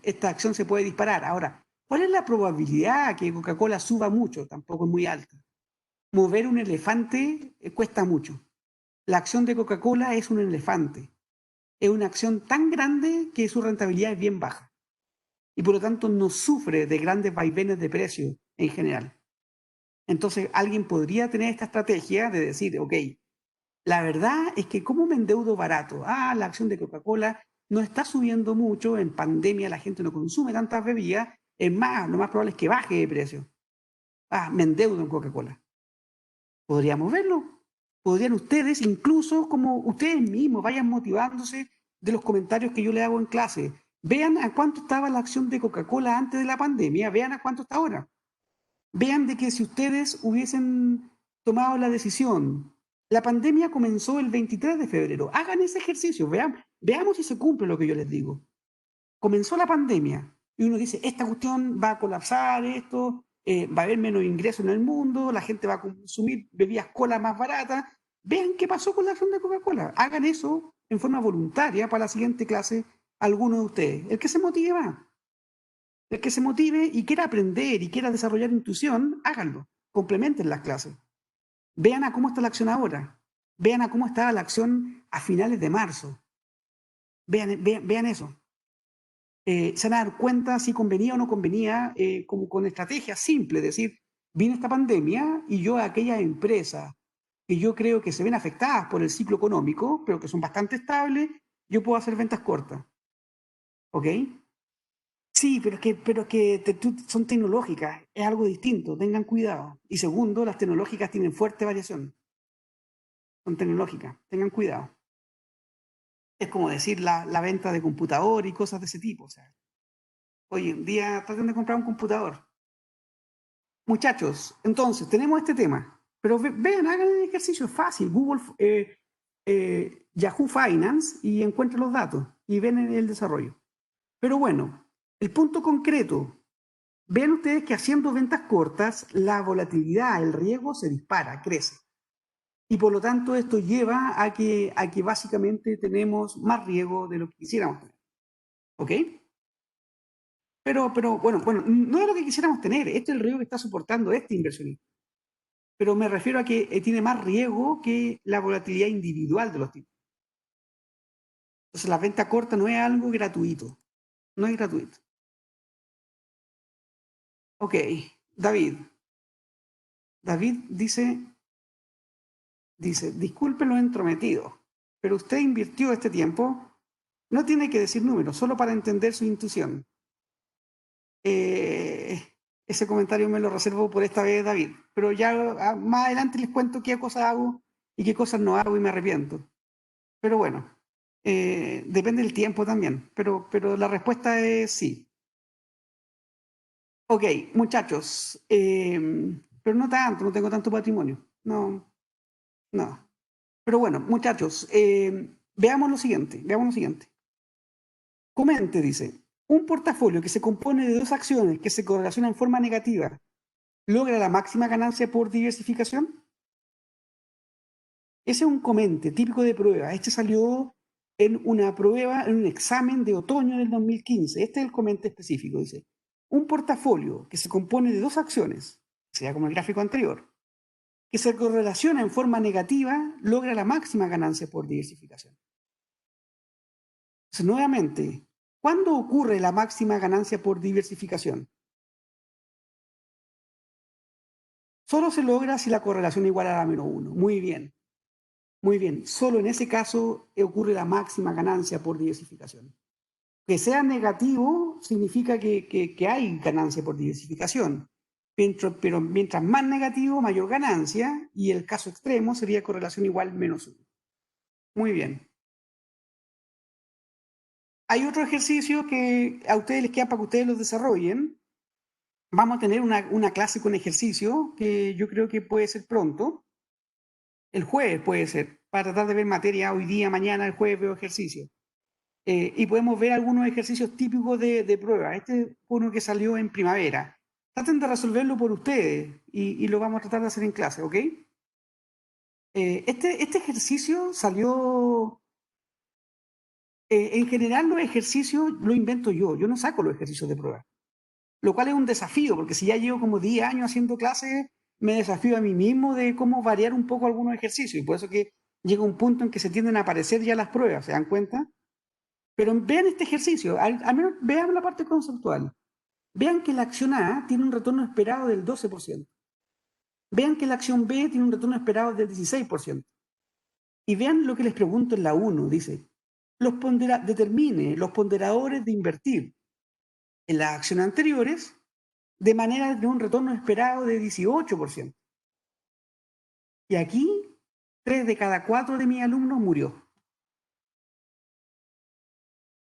esta acción se puede disparar. Ahora, ¿cuál es la probabilidad que Coca-Cola suba mucho? Tampoco es muy alta. Mover un elefante cuesta mucho. La acción de Coca-Cola es un elefante. Es una acción tan grande que su rentabilidad es bien baja. Y por lo tanto no sufre de grandes vaivenes de precio en general. Entonces alguien podría tener esta estrategia de decir, ok, la verdad es que ¿cómo me endeudo barato? La acción de Coca-Cola no está subiendo mucho, en pandemia la gente no consume tantas bebidas, es más, lo más probable es que baje de precio. Me endeudo en Coca-Cola. Podríamos verlo. Podrían ustedes, incluso como ustedes mismos, vayan motivándose de los comentarios que yo le hago en clase. Vean a cuánto estaba la acción de Coca-Cola antes de la pandemia, vean a cuánto está ahora. Vean de que si ustedes hubiesen tomado la decisión, la pandemia comenzó el 23 de febrero, hagan ese ejercicio, veamos si se cumple lo que yo les digo. Comenzó la pandemia y uno dice, esta cuestión va a colapsar, va a haber menos ingresos en el mundo, la gente va a consumir bebidas cola más baratas. Vean qué pasó con la acción de Coca-Cola. Hagan eso en forma voluntaria para la siguiente clase alguno de ustedes. El que se motive va. El que se motive y quiera aprender y quiera desarrollar intuición, háganlo. Complementen las clases. Vean a cómo está la acción ahora. Vean a cómo estaba la acción a finales de marzo. Vean eso. Se van a dar cuenta si convenía o no convenía, como con estrategias simples, es decir, viene esta pandemia y yo a aquellas empresas que yo creo que se ven afectadas por el ciclo económico, pero que son bastante estables, yo puedo hacer ventas cortas. ¿Ok? Sí, son tecnológicas, es algo distinto, tengan cuidado. Y segundo, las tecnológicas tienen fuerte variación. Son tecnológicas, tengan cuidado. Es como decir la venta de computador y cosas de ese tipo. O sea, hoy en día traten de comprar un computador. Muchachos, entonces tenemos este tema, pero vean, hagan el ejercicio, es fácil. Google, Yahoo Finance y encuentren los datos y ven el desarrollo. Pero bueno, el punto concreto, vean ustedes que haciendo ventas cortas, la volatilidad, el riesgo se dispara, crece. Y por lo tanto esto lleva a que básicamente tenemos más riesgo de lo que quisiéramos tener. ¿Ok? Pero bueno, no es lo que quisiéramos tener, este es el riesgo que está soportando este inversionista. pero me refiero a que tiene más riesgo que la volatilidad individual de los tipos. Entonces la venta corta no es algo gratuito, no es gratuito. Ok, David. David dice, disculpe lo entrometido, pero usted invirtió este tiempo, no tiene que decir números, solo para entender su intuición. Ese comentario me lo reservo por esta vez, David, pero ya más adelante les cuento qué cosas hago y qué cosas no hago y me arrepiento. Pero bueno, depende del tiempo también, pero la respuesta es sí. Ok, muchachos, pero no tanto, no tengo tanto patrimonio, no. Pero bueno, muchachos, veamos lo siguiente. Comente, dice, un portafolio que se compone de dos acciones que se correlacionan en forma negativa, ¿logra la máxima ganancia por diversificación? Ese es un comente típico de prueba. Este salió en una prueba, en un examen de otoño del 2015. Este es el comente específico, dice. Un portafolio que se compone de dos acciones, sería como el gráfico anterior, que se correlaciona en forma negativa, logra la máxima ganancia por diversificación. Entonces, nuevamente, ¿cuándo ocurre la máxima ganancia por diversificación? Solo se logra si la correlación es igual a la menos 1. Muy bien. Muy bien. Solo en ese caso ocurre la máxima ganancia por diversificación. Que sea negativo significa que hay ganancia por diversificación. Pero mientras más negativo, mayor ganancia. Y el caso extremo sería correlación igual menos 1. Muy bien. Hay otro ejercicio que a ustedes les queda para que ustedes los desarrollen. Vamos a tener una clase con ejercicio que yo creo que puede ser pronto. El jueves puede ser, para tratar de ver materia hoy día, mañana, el jueves veo ejercicio. Y podemos ver algunos ejercicios típicos de prueba. Este es uno que salió en primavera. Traten de resolverlo por ustedes y lo vamos a tratar de hacer en clase, ¿ok? Este ejercicio salió... en general los ejercicios lo invento yo no saco los ejercicios de prueba. Lo cual es un desafío, porque si ya llevo como 10 años haciendo clases, me desafío a mí mismo de cómo variar un poco algunos ejercicios. Y por eso que llega un punto en que se tienden a aparecer ya las pruebas, ¿se dan cuenta? Pero vean este ejercicio, al menos vean la parte conceptual. Vean que la acción A tiene un retorno esperado del 12%. Vean que la acción B tiene un retorno esperado del 16%. Y vean lo que les pregunto en la 1, dice, determine los ponderadores de invertir en las acciones anteriores de manera de un retorno esperado de 18%. Y aquí, 3 de cada 4 de mis alumnos murió.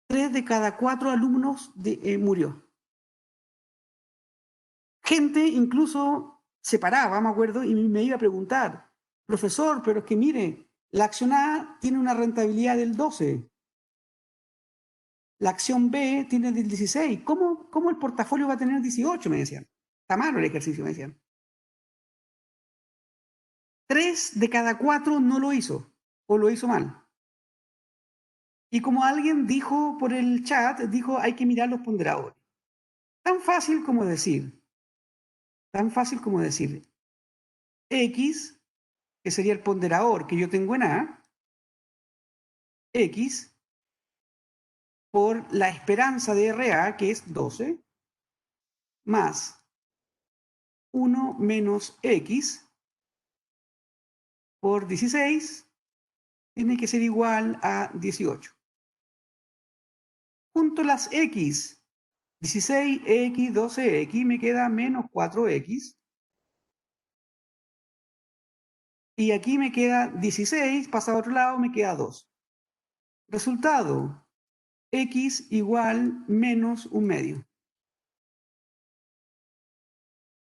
3 de cada 4 alumnos murió. Gente incluso se paraba, me acuerdo, y me iba a preguntar, profesor, pero es que mire, la acción A tiene una rentabilidad del 12. La acción B tiene del 16. ¿Cómo el portafolio va a tener 18? Me decían. Está malo el ejercicio, me decían. 3 de cada 4 no lo hizo, o lo hizo mal. Y como alguien dijo por el chat, dijo, hay que mirar los ponderadores. Tan fácil como decir, X, que sería el ponderador que yo tengo en A, X, por la esperanza de RA, que es 12, más 1 menos X por 16, tiene que ser igual a 18. Junto las X, 16X, 12X, me queda menos 4X. Y aquí me queda 16, pasa a otro lado, me queda 2. Resultado, X igual menos un medio.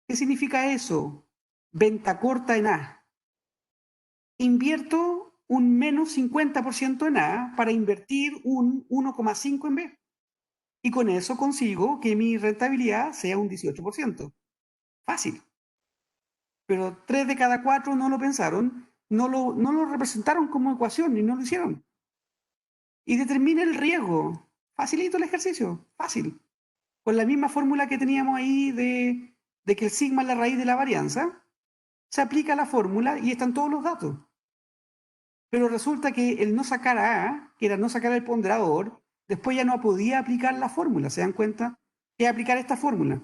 ¿Qué significa eso? Venta corta en A. Invierto un menos 50% en A para invertir un 1,5 en B. Y con eso consigo que mi rentabilidad sea un 18%. Fácil. Pero 3 de cada 4 no lo pensaron, no lo representaron como ecuación y no lo hicieron. Y determina el riesgo. Facilito el ejercicio, fácil. Con la misma fórmula que teníamos ahí de que el sigma es la raíz de la varianza, se aplica la fórmula y están todos los datos. Pero resulta que el no sacar A, que era no sacar el ponderador, después ya no podía aplicar la fórmula. ¿Se dan cuenta? Que aplicar esta fórmula.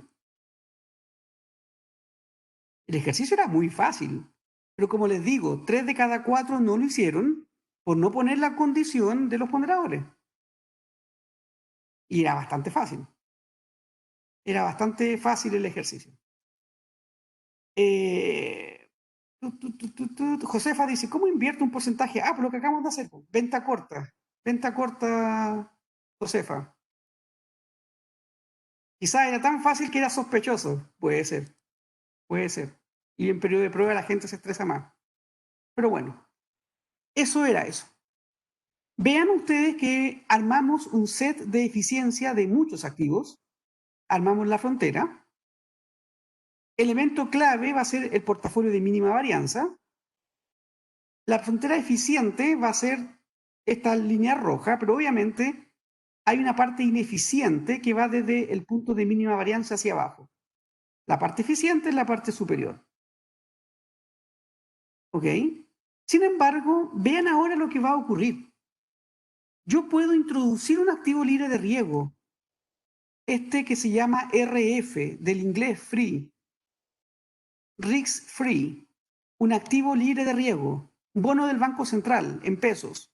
El ejercicio era muy fácil, pero como les digo, 3 de cada 4 no lo hicieron por no poner la condición de los ponderadores. Y era bastante fácil. Era bastante fácil el ejercicio. Josefa dice, ¿cómo invierto un porcentaje? Ah, por lo que acabamos de hacer. Venta corta. Venta corta, Josefa. Quizás era tan fácil que era sospechoso. Puede ser. Puede ser. Y en periodo de prueba la gente se estresa más. Pero bueno, eso era eso. Vean ustedes que armamos un set de eficiencia de muchos activos. Armamos la frontera. Elemento clave va a ser el portafolio de mínima varianza. La frontera eficiente va a ser esta línea roja, pero obviamente hay una parte ineficiente que va desde el punto de mínima varianza hacia abajo. La parte eficiente es la parte superior. ¿Ok? Sin embargo, vean ahora lo que va a ocurrir. Yo puedo introducir un activo libre de riesgo, este que se llama RF, del inglés free, risk free, un activo libre de riesgo, un bono del Banco Central en pesos,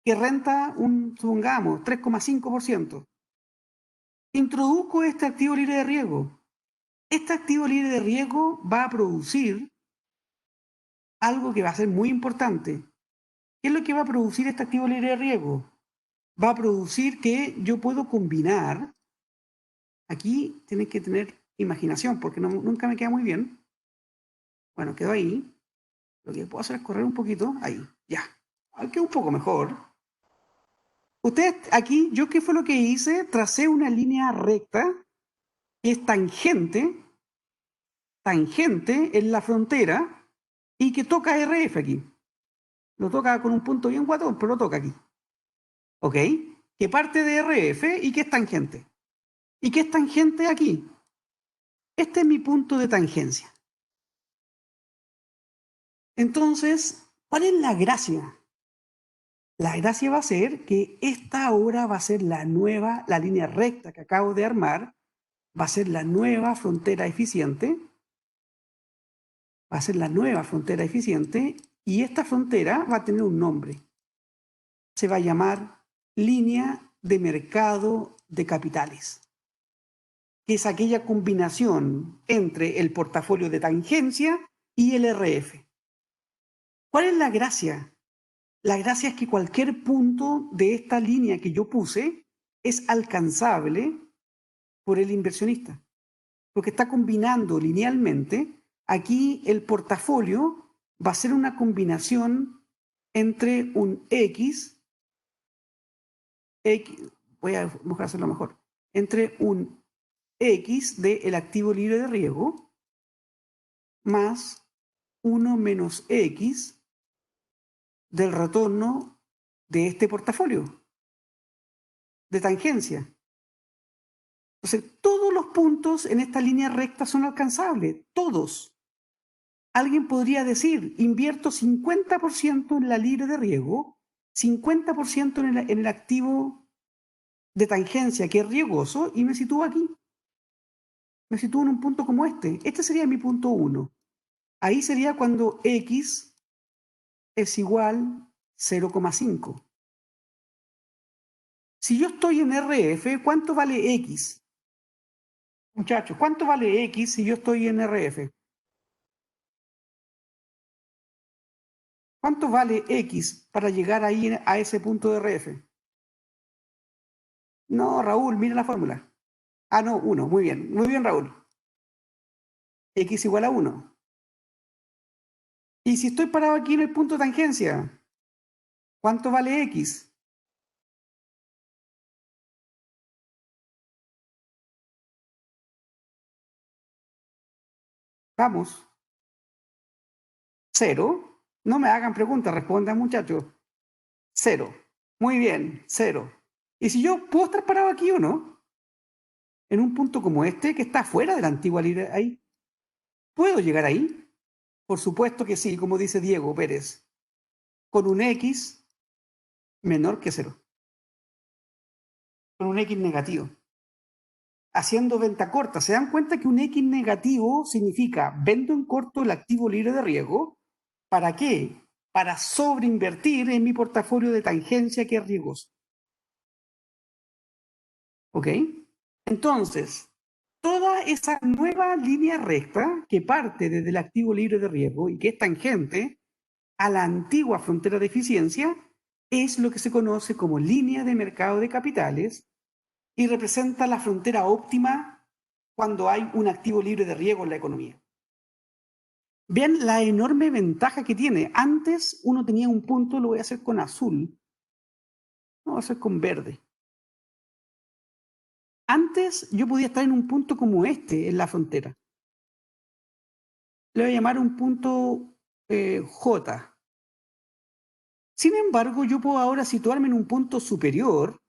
que renta supongamos, 3,5%. Introduzco este activo libre de riesgo. Este activo libre de riesgo va a producir algo que va a ser muy importante. ¿Qué es lo que va a producir este activo libre de riesgo? Va a producir que yo puedo combinar. Aquí tienen que tener imaginación porque nunca me queda muy bien. Bueno, quedó ahí. Lo que puedo hacer es correr un poquito. Ahí, ya. Quedó un poco mejor. Ustedes aquí, ¿yo qué fue lo que hice? Tracé una línea recta que es tangente en la frontera y que toca RF aquí. Lo toca con un punto bien guatón, pero lo toca aquí. ¿Ok? Que parte de RF y que es tangente. ¿Y qué es tangente aquí? Este es mi punto de tangencia. Entonces, ¿cuál es la gracia? La gracia va a ser que esta ahora va a ser la línea recta que acabo de armar, va a ser la nueva frontera eficiente, va a ser la nueva frontera eficiente y esta frontera va a tener un nombre. Se va a llamar línea de mercado de capitales, que es aquella combinación entre el portafolio de tangencia y el RF. ¿Cuál es la gracia? La gracia es que cualquier punto de esta línea que yo puse es alcanzable por el inversionista, porque está combinando linealmente. Aquí el portafolio va a ser una combinación entre un X, voy a hacerlo mejor, entre un X del activo libre de riesgo más 1 menos X del retorno de este portafolio de tangencia. Entonces, todos los puntos en esta línea recta son alcanzables, todos. Alguien podría decir, invierto 50% en la libre de riesgo, 50% en el activo de tangencia, que es riesgoso, y me sitúo aquí. Me sitúo en un punto como este. Este sería mi punto 1. Ahí sería cuando X es igual 0,5. Si yo estoy en RF, ¿cuánto vale X? Muchachos, ¿cuánto vale X si yo estoy en RF? ¿Cuánto vale X para llegar ahí a ese punto de RF? No, Raúl, mira la fórmula. Ah, no, 1. Muy bien. Muy bien, Raúl. X igual a 1. Y si estoy parado aquí en el punto de tangencia, ¿cuánto vale X? Vamos. 0. No me hagan preguntas, respondan, muchachos. 0. Muy bien, 0. Y si yo puedo estar parado aquí o no, en un punto como este, que está fuera de la antigua libre, ahí, ¿puedo llegar ahí? Por supuesto que sí, como dice Diego Pérez, con un X menor que 0, con un X negativo. Haciendo venta corta, ¿se dan cuenta que un X negativo significa vendo en corto el activo libre de riesgo? ¿Para qué? Para sobreinvertir en mi portafolio de tangencia que es riesgoso. ¿Ok? Entonces, toda esa nueva línea recta que parte desde el activo libre de riesgo y que es tangente a la antigua frontera de eficiencia es lo que se conoce como línea de mercado de capitales y representa la frontera óptima cuando hay un activo libre de riesgo en la economía. Vean la enorme ventaja que tiene. Antes uno tenía un punto, lo voy a hacer con azul, lo voy a hacer con verde. Antes yo podía estar en un punto como este, en la frontera. Le voy a llamar un punto J. Sin embargo, yo puedo ahora situarme en un punto superior,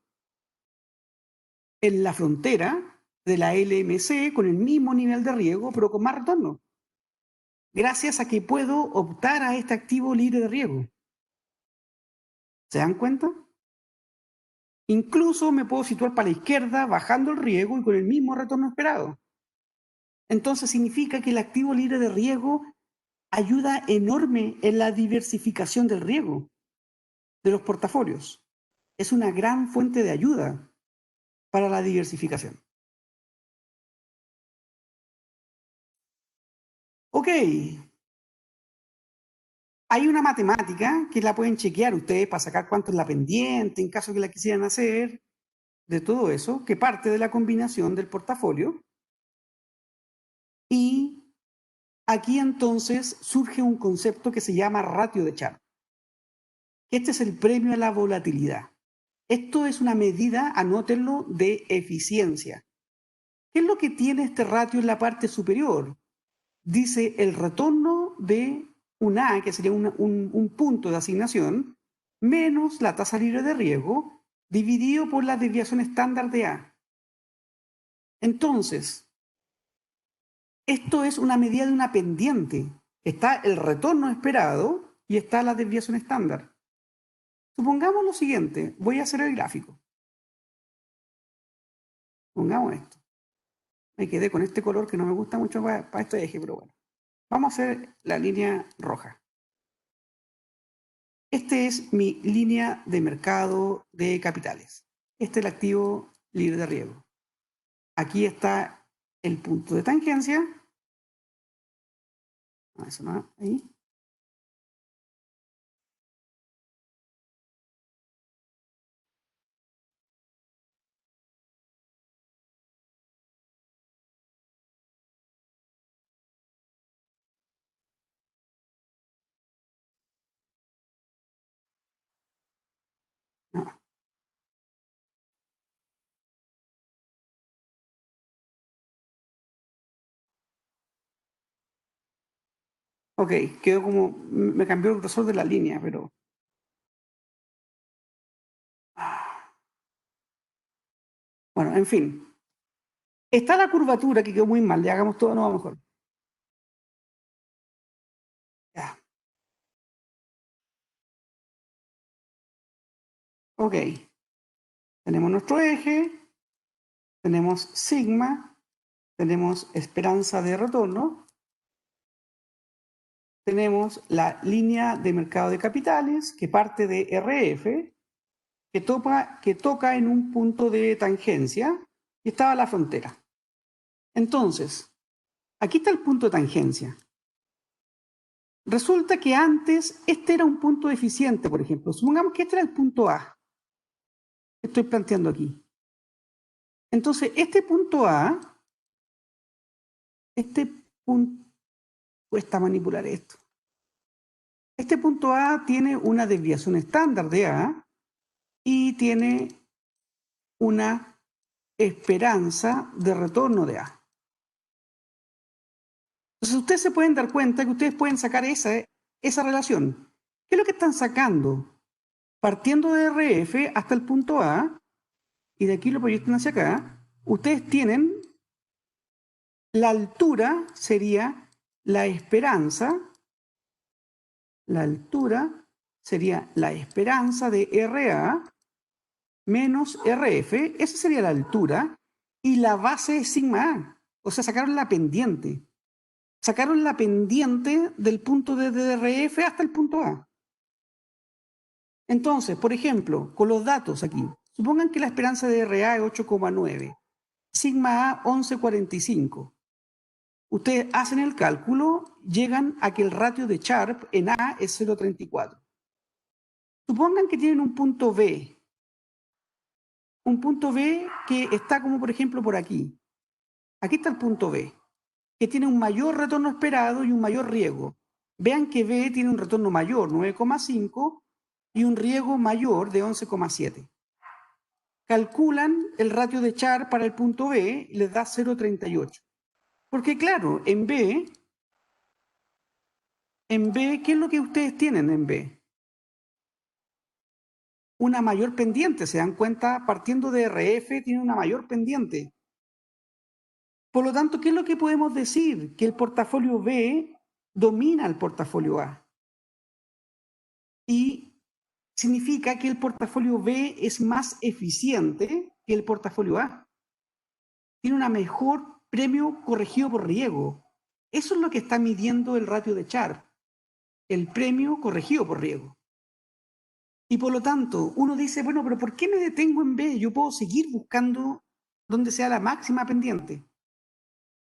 en la frontera de la LMC, con el mismo nivel de riesgo, pero con más retorno. Gracias a que puedo optar a este activo libre de riesgo. ¿Se dan cuenta? Incluso me puedo situar para la izquierda, bajando el riesgo y con el mismo retorno esperado. Entonces significa que el activo libre de riesgo ayuda enorme en la diversificación del riesgo de los portafolios. Es una gran fuente de ayuda para la diversificación. Ok. Hay una matemática que la pueden chequear ustedes para sacar cuánto es la pendiente en caso que la quisieran hacer, de todo eso, que parte de la combinación del portafolio. Y aquí entonces surge un concepto que se llama ratio de Sharpe. Este es el premio a la volatilidad. Esto es una medida, anótenlo, de eficiencia. ¿Qué es lo que tiene este ratio en la parte superior? Dice el retorno de un A, que sería un punto de asignación, menos la tasa libre de riesgo, dividido por la desviación estándar de A. Entonces, esto es una medida de una pendiente. Está el retorno esperado y está la desviación estándar. Supongamos lo siguiente, voy a hacer el gráfico. Pongamos esto. Me quedé con este color que no me gusta mucho para este eje, pero bueno. Vamos a hacer la línea roja. Este es mi línea de mercado de capitales. Este es el activo libre de riesgo. Aquí está el punto de tangencia. Eso no, ahí. No. Ok, quedó como, me cambió el grosor de la línea, pero... Bueno, en fin. Está la curvatura que quedó muy mal, le hagamos todo de nuevo mejor. Ya. Ok. Tenemos nuestro eje, tenemos sigma, tenemos esperanza de retorno, tenemos la línea de mercado de capitales que parte de RF, que toca en un punto de tangencia y estaba la frontera. Entonces, aquí está el punto de tangencia. Resulta que antes este era un punto eficiente, por ejemplo. Supongamos que este era el punto A que estoy planteando aquí. Entonces, este punto A, cuesta manipular esto. Este punto A tiene una desviación estándar de A y tiene una esperanza de retorno de A. Entonces ustedes se pueden dar cuenta que ustedes pueden sacar esa relación. ¿Qué es lo que están sacando? Partiendo de RF hasta el punto A, y de aquí lo proyectan hacia acá, ustedes tienen la altura, sería la esperanza La altura sería la esperanza de RA menos RF, esa sería la altura, y la base es sigma A. O sea, sacaron la pendiente. Sacaron la pendiente del punto de DRF hasta el punto A. Entonces, por ejemplo, con los datos aquí, supongan que la esperanza de RA es 8,9, sigma A 11,45. Ustedes hacen el cálculo, llegan a que el ratio de Sharp en A es 0,34. Supongan que tienen un punto B que está como por ejemplo por aquí. Aquí está el punto B, que tiene un mayor retorno esperado y un mayor riesgo. Vean que B tiene un retorno mayor, 9,5, y un riesgo mayor de 11,7. Calculan el ratio de Sharp para el punto B y les da 0,38. Porque claro, en B, ¿qué es lo que ustedes tienen en B? Una mayor pendiente, se dan cuenta, partiendo de RF tiene una mayor pendiente. Por lo tanto, ¿qué es lo que podemos decir? Que el portafolio B domina el portafolio A. Y significa que el portafolio B es más eficiente que el portafolio A. Tiene un mejor premio corregido por riesgo. Eso es lo que está midiendo el ratio de Sharp, el premio corregido por riesgo. Y por lo tanto, uno dice, bueno, pero ¿por qué me detengo en B? Yo puedo seguir buscando donde sea la máxima pendiente.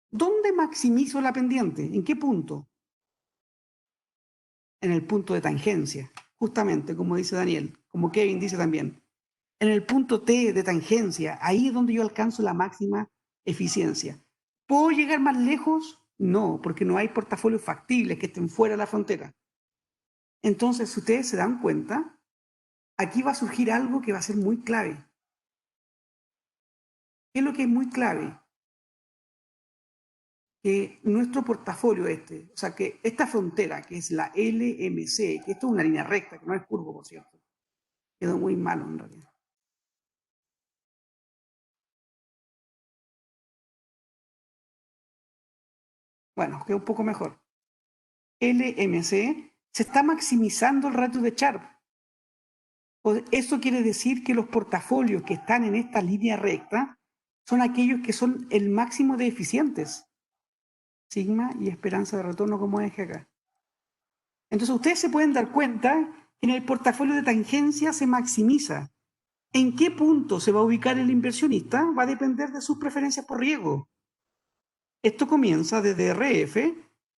¿Dónde maximizo la pendiente? ¿En qué punto? En el punto de tangencia, justamente, como dice Daniel, como Kevin dice también. En el punto T de tangencia, ahí es donde yo alcanzo la máxima eficiencia. ¿Puedo llegar más lejos? No, porque no hay portafolios factibles que estén fuera de la frontera. Entonces, si ustedes se dan cuenta, aquí va a surgir algo que va a ser muy clave. ¿Qué es lo que es muy clave? Que nuestro portafolio o sea, que esta frontera, que es la LMC, que esto es una línea recta, que no es curvo, por cierto, quedó muy malo en realidad. Bueno, quedó un poco mejor. LMC, se está maximizando el ratio de Sharp. Eso quiere decir que los portafolios que están en esta línea recta son aquellos que son el máximo de eficientes. Sigma y esperanza de retorno como eje acá. Entonces ustedes se pueden dar cuenta que en el portafolio de tangencia se maximiza. ¿En qué punto se va a ubicar el inversionista? Va a depender de sus preferencias por riesgo. Esto comienza desde RF.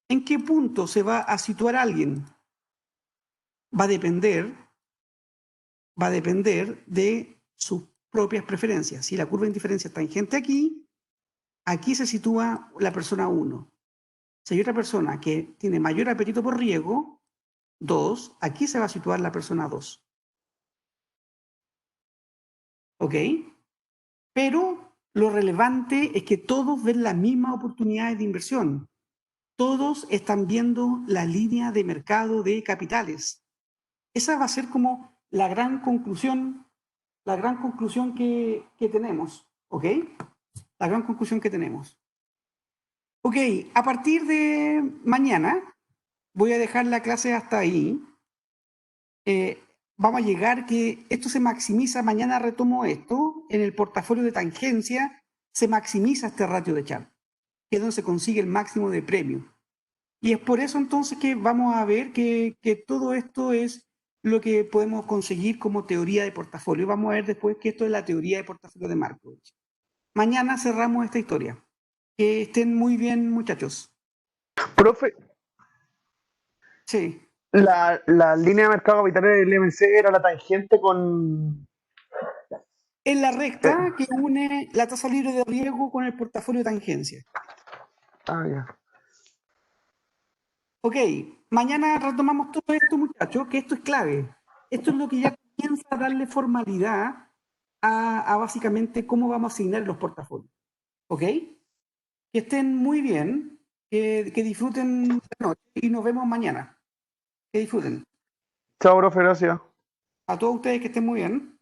¿En qué punto se va a situar alguien? Va a depender de sus propias preferencias. Si la curva de indiferencia es tangente aquí se sitúa la persona 1. Si hay otra persona que tiene mayor apetito por riesgo, 2, aquí se va a situar la persona 2. ¿Ok? Pero lo relevante es que todos ven las mismas oportunidades de inversión. Todos están viendo la línea de mercado de capitales. Esa va a ser como la gran conclusión que tenemos. ¿Ok? La gran conclusión que tenemos. Ok, a partir de mañana voy a dejar la clase hasta ahí. Vamos a llegar que esto se maximiza, mañana retomo esto, en el portafolio de tangencia se maximiza este ratio de Sharp, que es donde se consigue el máximo de premio. Y es por eso entonces que vamos a ver que todo esto es lo que podemos conseguir como teoría de portafolio. Vamos a ver después que esto es la teoría de portafolio de Markovich. Mañana cerramos esta historia. Que estén muy bien, muchachos. Profe, Sí. la línea de mercado capital del MC era la tangente con... Es la recta que une la tasa libre de riesgo con el portafolio de tangencia. ya. Ok, mañana retomamos todo esto, muchachos, que esto es clave. Esto es lo que ya comienza a darle formalidad a básicamente cómo vamos a asignar los portafolios. ¿Ok? Que estén muy bien, que disfruten la noche y nos vemos mañana. Que disfruten. Chao, profe, gracias. A todos ustedes que estén muy bien.